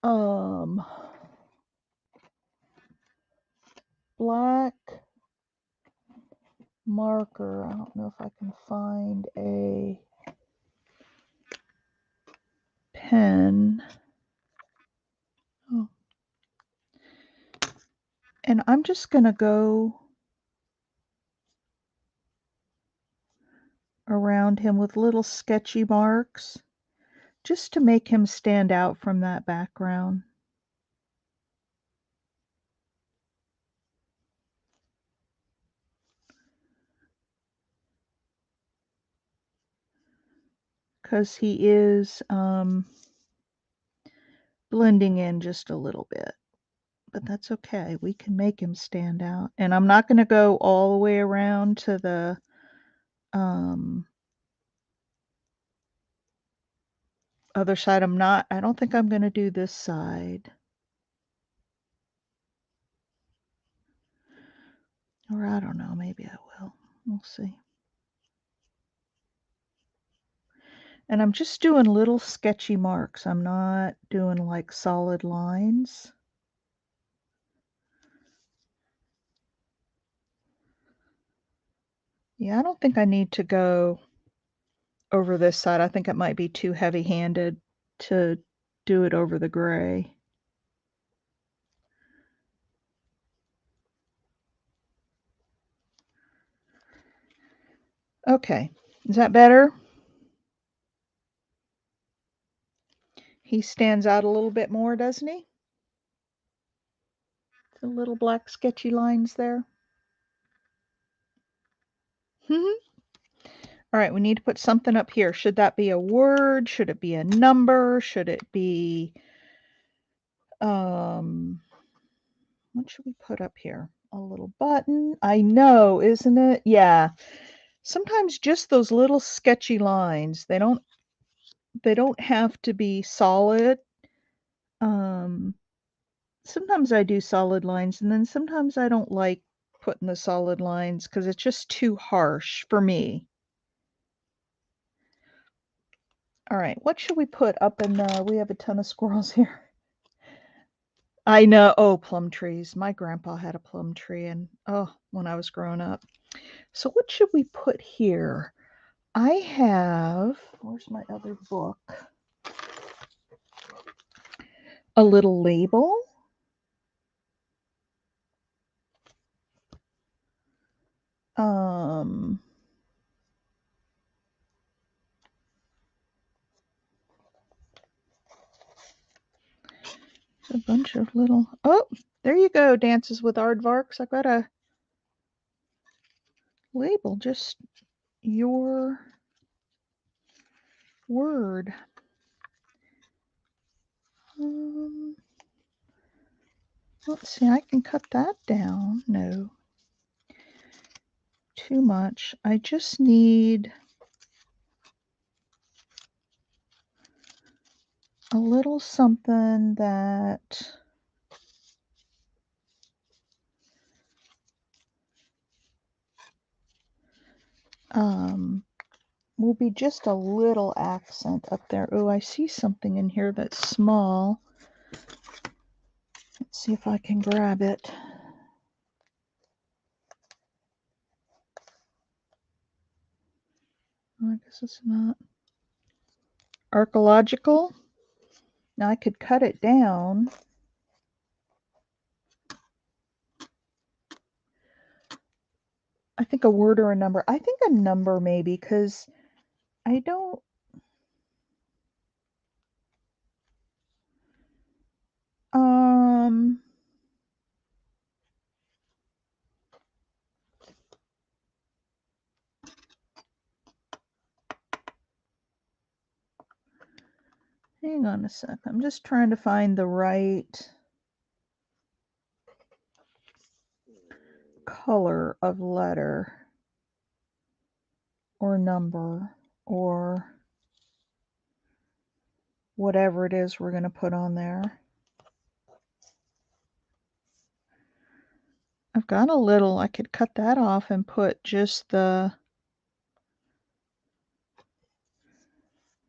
um black marker. I don't know if I can find a pen. Oh. And I'm just going to go around him with little sketchy marks just to make him stand out from that background. Because he is blending in just a little bit. But that's okay. We can make him stand out. And I'm not going to go all the way around to the other side. I don't think I'm going to do this side. Or I don't know, maybe I will. We'll see. And I'm just doing little sketchy marks. I'm not doing like solid lines. Yeah, I don't think I need to go over this side. I think it might be too heavy-handed to do it over the gray. Okay, is that better? He stands out a little bit more, doesn't he? The little black sketchy lines there. All right, we need to put something up here. Should that be a word? Should it be a number? Should it be what should we put up here? A little button. I know, isn't it? Yeah. Sometimes just those little sketchy lines, they don't have to be solid. Um Sometimes I do solid lines and then sometimes I don't like putting the solid lines because it's just too harsh for me. All right, what should we put up in we have a ton of squirrels here. I know. Oh, plum trees. My grandpa had a plum tree and oh, when I was growing up. So what should we put here? I have, where's my other book? A little label. Um a bunch of little, oh, there you go, Dances with Aardvarks. I got a label, just your word. Um, let's see, I can cut that down. No. too much. I just need a little something that will be just a little accent up there. Oh, I see something in here that's small. Let's see if I can grab it. I guess it's not. Archaeological. Now I could cut it down. I think a word or a number. I think a number maybe, because I don't. Hang on a sec. I'm just trying to find the right color of letter or number or whatever it is we're going to put on there. I've got a little, I could cut that off and put just the,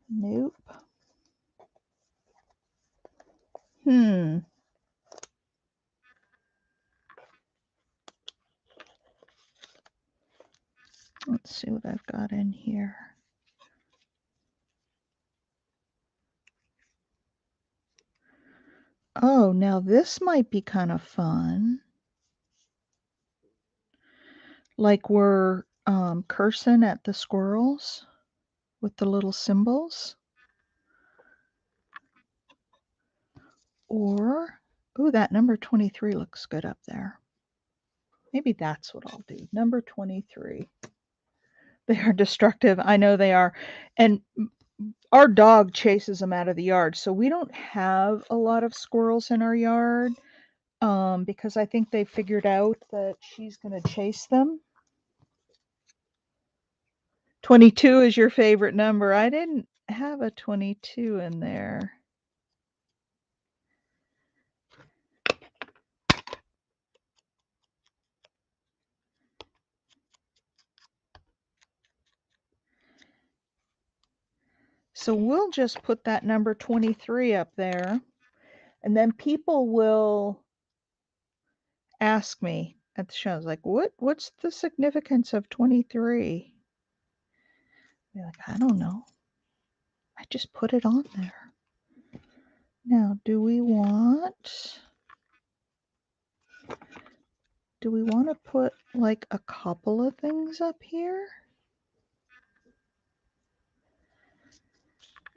nope. Let's see what I've got in here. Oh, now this might be kind of fun. Like we're cursing at the squirrels with the little symbols. Or, oh, that number 23 looks good up there. Maybe that's what I'll do. Number 23. They are destructive. I know they are. And our dog chases them out of the yard. So we don't have a lot of squirrels in our yard because I think they figured out that she's going to chase them. 22 is your favorite number. I didn't have a 22 in there. So we'll just put that number 23 up there, and then people will ask me at the shows, like, what's the significance of 23? Be like, I don't know. I just put it on there. Now, do we want to put like a couple of things up here?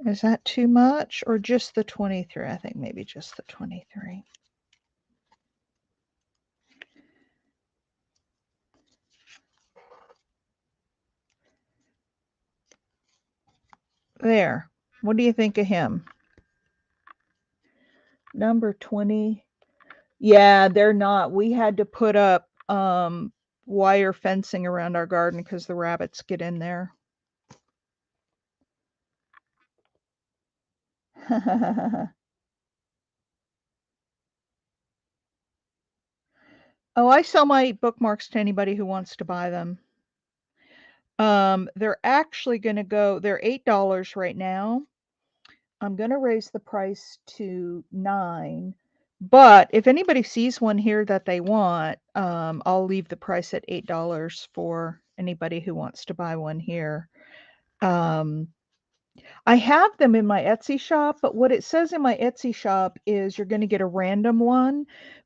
Is that too much, or just the 23? I think maybe just the 23. There. What do you think of him? Number 20. Yeah, they're not. We had to put up wire fencing around our garden because the rabbits get in there. Oh, I sell my bookmarks to anybody who wants to buy them. They're actually going to go, they're $8 right now. I'm going to raise the price to $9. But if anybody sees one here that they want, I'll leave the price at $8 for anybody who wants to buy one here. I have them in my Etsy shop, but what it says in my Etsy shop is you're going to get a random one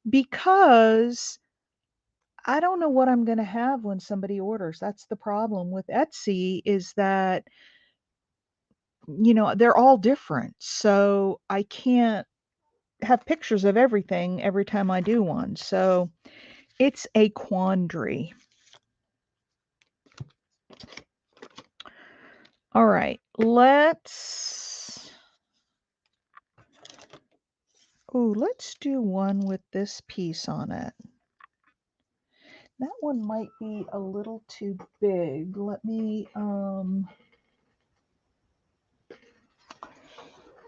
because I don't know what I'm going to have when somebody orders. That's the problem with Etsy, is that, they're all different. So I can't have pictures of everything every time I do one. So it's a quandary. All right, let's do one with this piece on it. That one might be a little too big. Let me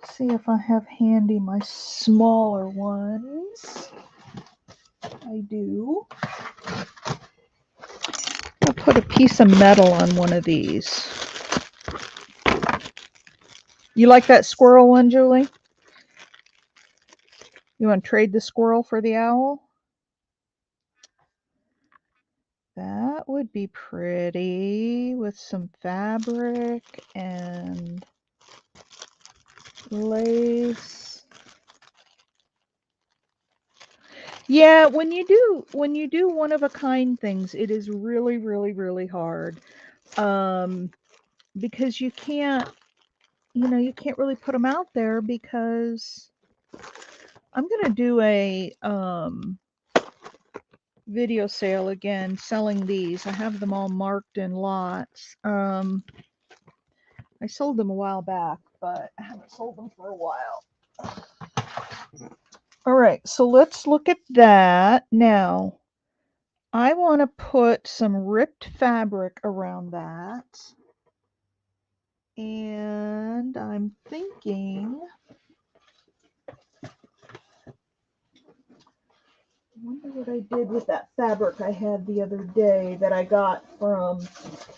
see if I have handy my smaller ones. I do. I'll put a piece of metal on one of these. You like that squirrel one, Julie? You want to trade the squirrel for the owl? That would be pretty with some fabric and lace. Yeah, when you do one of a kind things, it is really, really, really hard. Because you can't, you can't really put them out there because I'm going to do a video sale again selling these. I have them all marked in lots. I sold them a while back, but I haven't sold them for a while. All right, so let's look at that. Now, I want to put some ripped fabric around that. And I'm thinking, I wonder what I did with that fabric I had the other day that I got from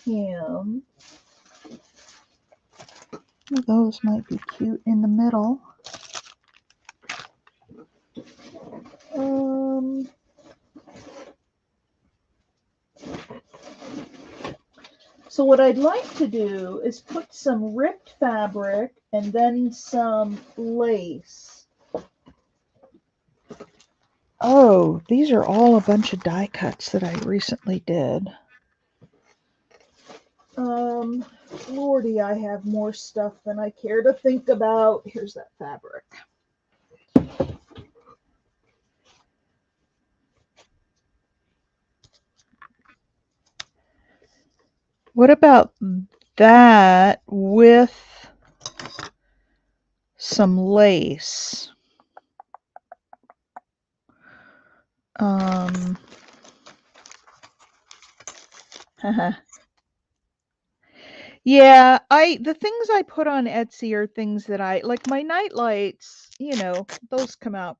him. Those might be cute in the middle. So what I'd like to do is put some ripped fabric and then some lace. Oh, these are all a bunch of die cuts that I recently did. Lordy, I have more stuff than I care to think about. Here's that fabric. What about that with some lace? Yeah, the things I put on Etsy are things that I like. My night lights, those come out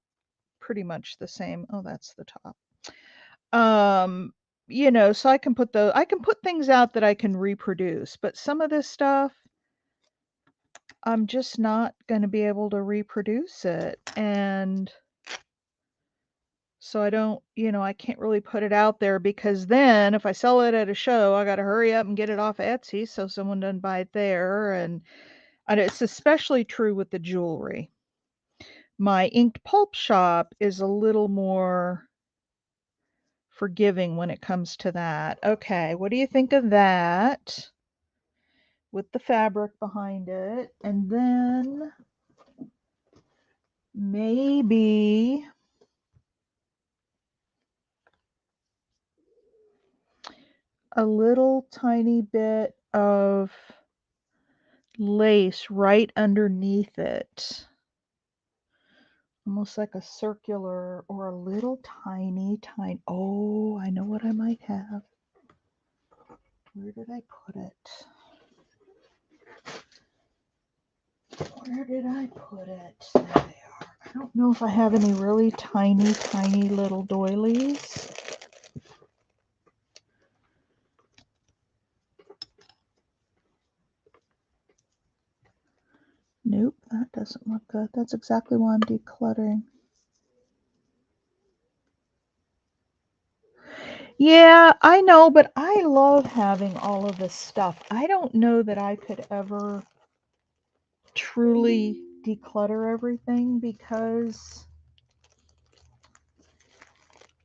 pretty much the same. Oh, that's the top. So I can put things out that I can reproduce, but some of this stuff I'm just not going to be able to reproduce it. And so I don't, I can't really put it out there because then if I sell it at a show, I got to hurry up and get it off Etsy so someone doesn't buy it there. And it's especially true with the jewelry. My inked pulp shop is a little more forgiving when it comes to that. Okay, what do you think of that? With the fabric behind it. And then maybe a little tiny bit of lace right underneath it. Almost like a circular or a little tiny. Oh, I know what I might have. Where did I put it? Where did I put it? There they are. I don't know if I have any really tiny, tiny little doilies. Nope, that doesn't look good. That's exactly why I'm decluttering. Yeah, I know, but I love having all of this stuff. I don't know that I could ever truly declutter everything because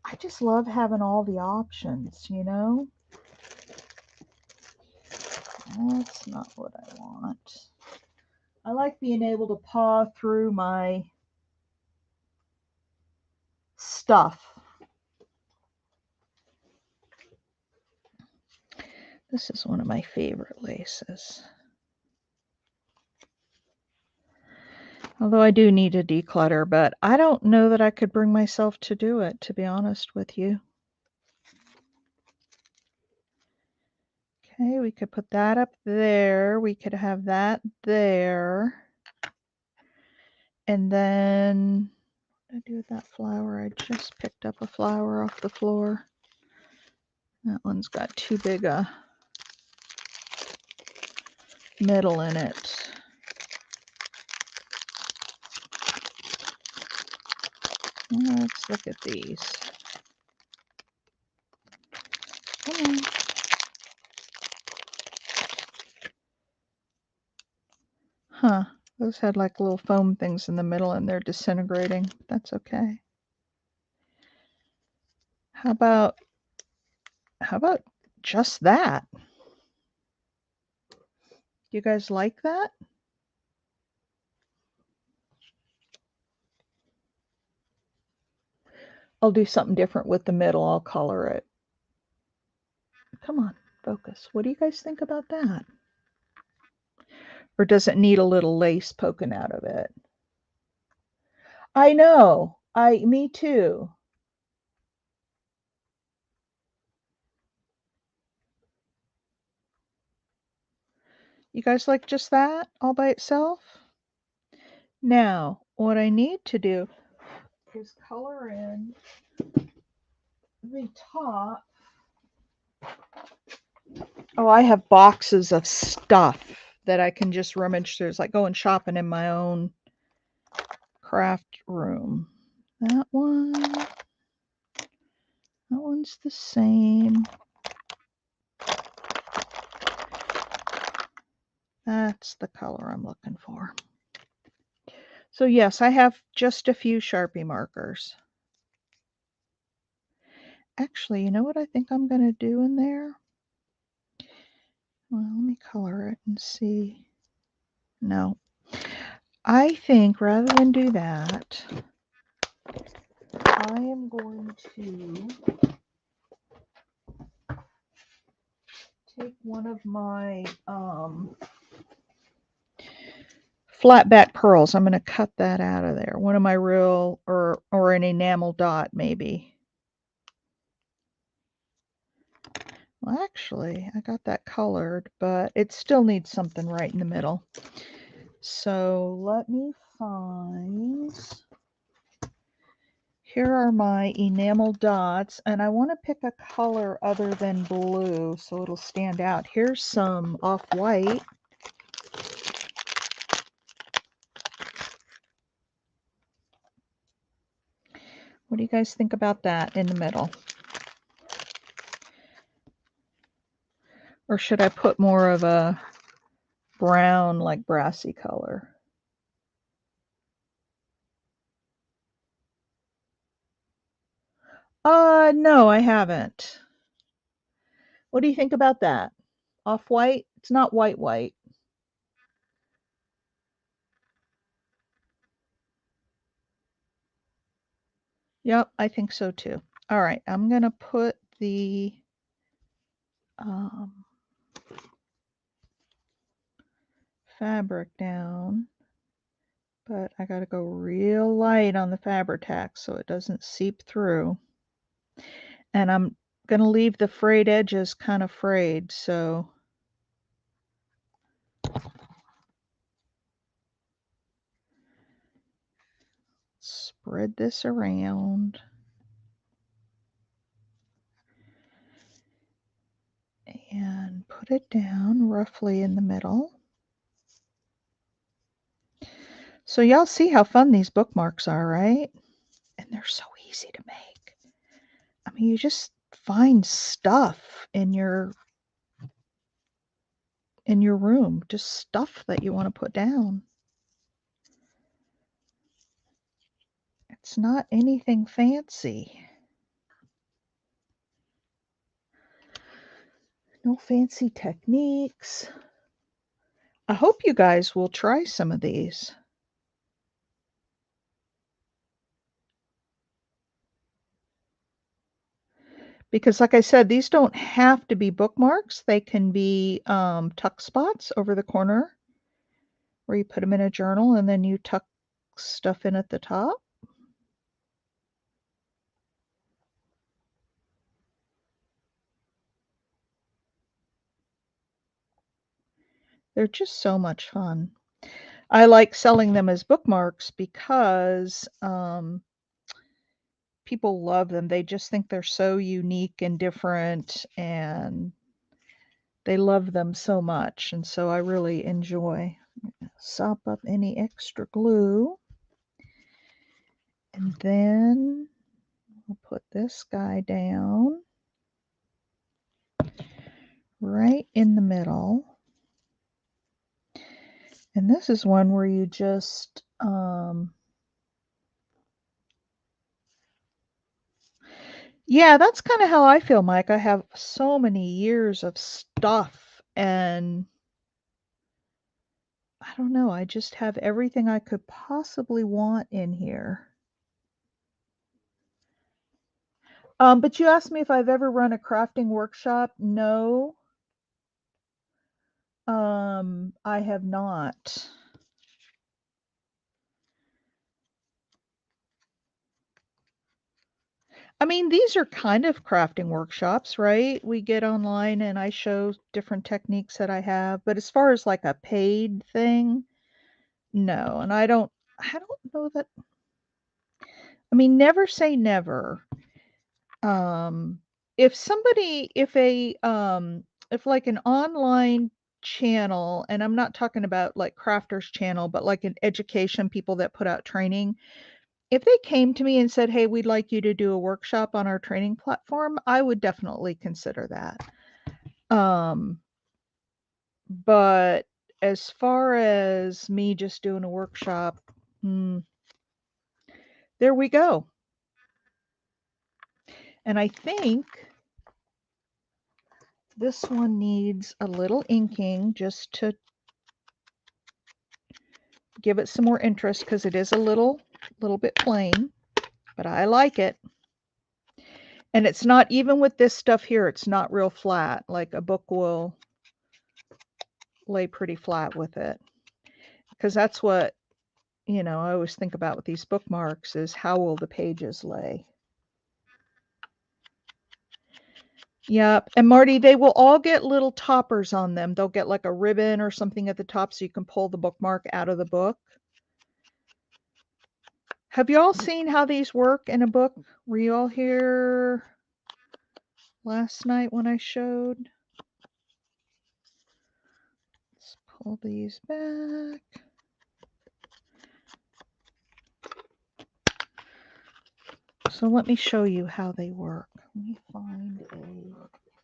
I just love having all the options, That's not what I want. I like being able to paw through my stuff. This is one of my favorite laces. Although I do need to declutter, but I don't know that I could bring myself to do it, to be honest with you. Okay, we could put that up there. We could have that there. And then, what did I do with that flower? I just picked up a flower off the floor. That one's got too big a middle in it. Let's look at these. Come on. Huh. Those had like little foam things in the middle and they're disintegrating. That's okay. How about just that? You guys like that? I'll do something different with the middle. I'll color it. Come on, focus. What do you guys think about that? Or does it need a little lace poking out of it? I know. Me too. You guys like just that all by itself? Now, what I need to do is color in the top. Oh, I have boxes of stuff that I can just rummage through. It's like going shopping in my own craft room. That one's the same. That's the color I'm looking for. So yes, I have just a few Sharpie markers. Actually, you know what I think I'm going to do in there? Well, let me color it and see. No. I think rather than do that, I am going to take one of my flat back pearls. I'm going to cut that out of there. One of my real, or an enamel dot maybe. Well, actually, I got that colored, but it still needs something right in the middle. So let me find, here are my enamel dots, and I want to pick a color other than blue so it'll stand out. Here's some off-white. What do you guys think about that in the middle? Or should I put more of a brown, like brassy color? No, I haven't. What do you think about that? Off-white? It's not white white. Yep, I think so too. All right, I'm going to put the fabric down, but I got to go real light on the Fabri-Tac so it doesn't seep through. And I'm going to leave the frayed edges kind of frayed, so spread this around. And put it down roughly in the middle. So y'all see how fun these bookmarks are, right? And they're so easy to make. I mean, you just find stuff in your room, just stuff that you want to put down. It's not anything fancy. No fancy techniques. I hope you guys will try some of these. Because like I said, these don't have to be bookmarks. They can be tuck spots over the corner where you put them in a journal and then you tuck stuff in at the top. They're just so much fun. I like selling them as bookmarks because people love them. They just think they're so unique and different, and they love them so much. And so I really enjoy. Sop up any extra glue. And then we'll put this guy down right in the middle. And this is one where you just yeah, that's kind of how I feel, Mike. I have so many years of stuff, and I don't know, I just have everything I could possibly want in here. But you asked me if I've ever run a crafting workshop. No, I have not. I mean, these are kind of crafting workshops, right? We get online and I show different techniques that I have, but as far as like a paid thing, no. And I don't know that, I mean, never say never. Um, if somebody, if like an online channel, and I'm not talking about like crafters channel, but like an education people that put out training, if they came to me and said, "Hey, we'd like you to do a workshop on our training platform," I would definitely consider that. Um, but as far as me just doing a workshop, there we go. And I think this one needs a little inking just to give it some more interest because it is a little bit plain, but I like it. And it's not, even with this stuff here, it's not real flat. Like a book will lay pretty flat with it, because that's what, I always think about with these bookmarks is how will the pages lay. Yep. And Marty, they will all get little toppers on them. They'll get like a ribbon or something at the top so you can pull the bookmark out of the book. Have you all seen how these work in a book? Were you all here last night when I showed? Let's pull these back. So let me show you how they work. Let me find a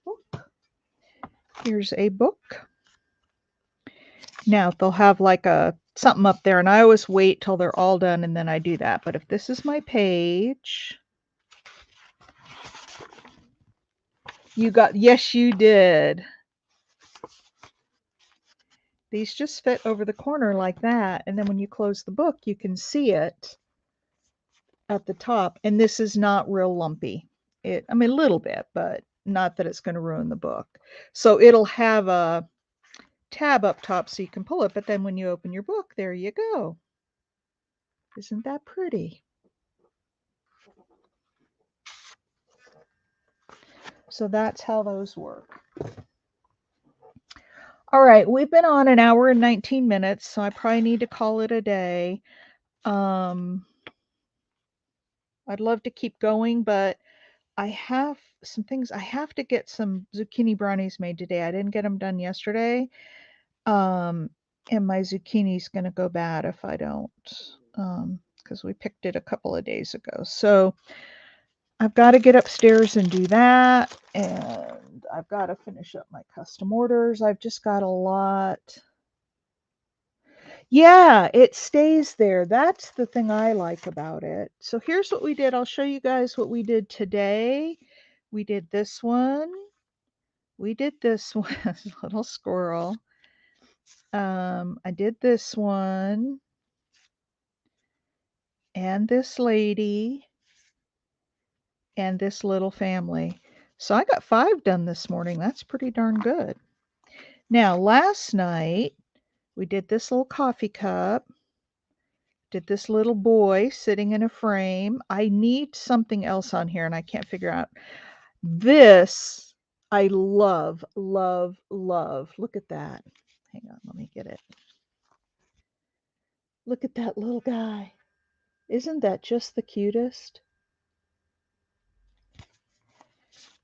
book. Here's a book. Now they'll have like something up there, and I always wait till they're all done and then I do that. But if this is my page, yes, you did. These just fit over the corner like that, and then when you close the book, you can see it at the top. And this is not real lumpy. I mean, a little bit, but not that it's going to ruin the book. So it'll have a tab up top so you can pull it, but then when you open your book, there you go. Isn't that pretty? So that's how those work. All right, we've been on an hour and 19 minutes, so I probably need to call it a day. I'd love to keep going, but I have some things. I have to get some zucchini brownies made today. I didn't get them done yesterday. And my zucchini's going to go bad if I don't, because we picked it a couple of days ago. So I've got to get upstairs and do that, and I've got to finish up my custom orders. I've just got a lot. Yeah, it stays there. That's the thing I like about it. So here's what we did. I'll show you guys what we did today. We did this one. We did this one. Little squirrel. I did this one. And this lady. And this little family. So I got 5 done this morning. That's pretty darn good. Now, last night, we did this little coffee cup. Did this little boy sitting in a frame. I need something else on here, and I can't figure out. This, I love, love, love. Look at that. Hang on, let me get it. Look at that little guy. Isn't that just the cutest?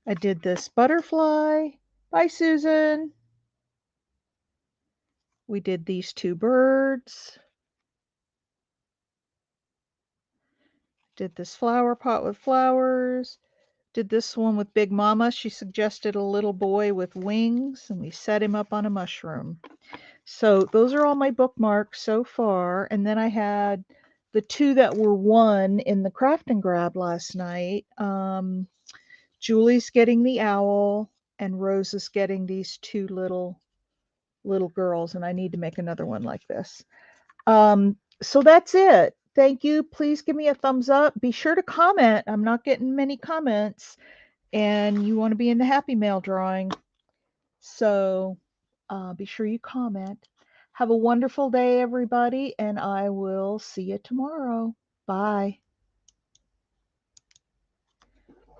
I did this butterfly. Bye, Susan. We did these two birds. Did this flower pot with flowers. Did this one with Big Mama. She suggested a little boy with wings, and we set him up on a mushroom. So those are all my bookmarks so far. And then I had the two that were won in the craft and grab last night. Julie's getting the owl, and Rose is getting these two little girls, and I need to make another one like this. So that's it. Thank you. Please give me a thumbs up. Be sure to comment. I'm not getting many comments, and you want to be in the Happy Mail drawing. So be sure you comment. Have a wonderful day, everybody, and I will see you tomorrow. Bye.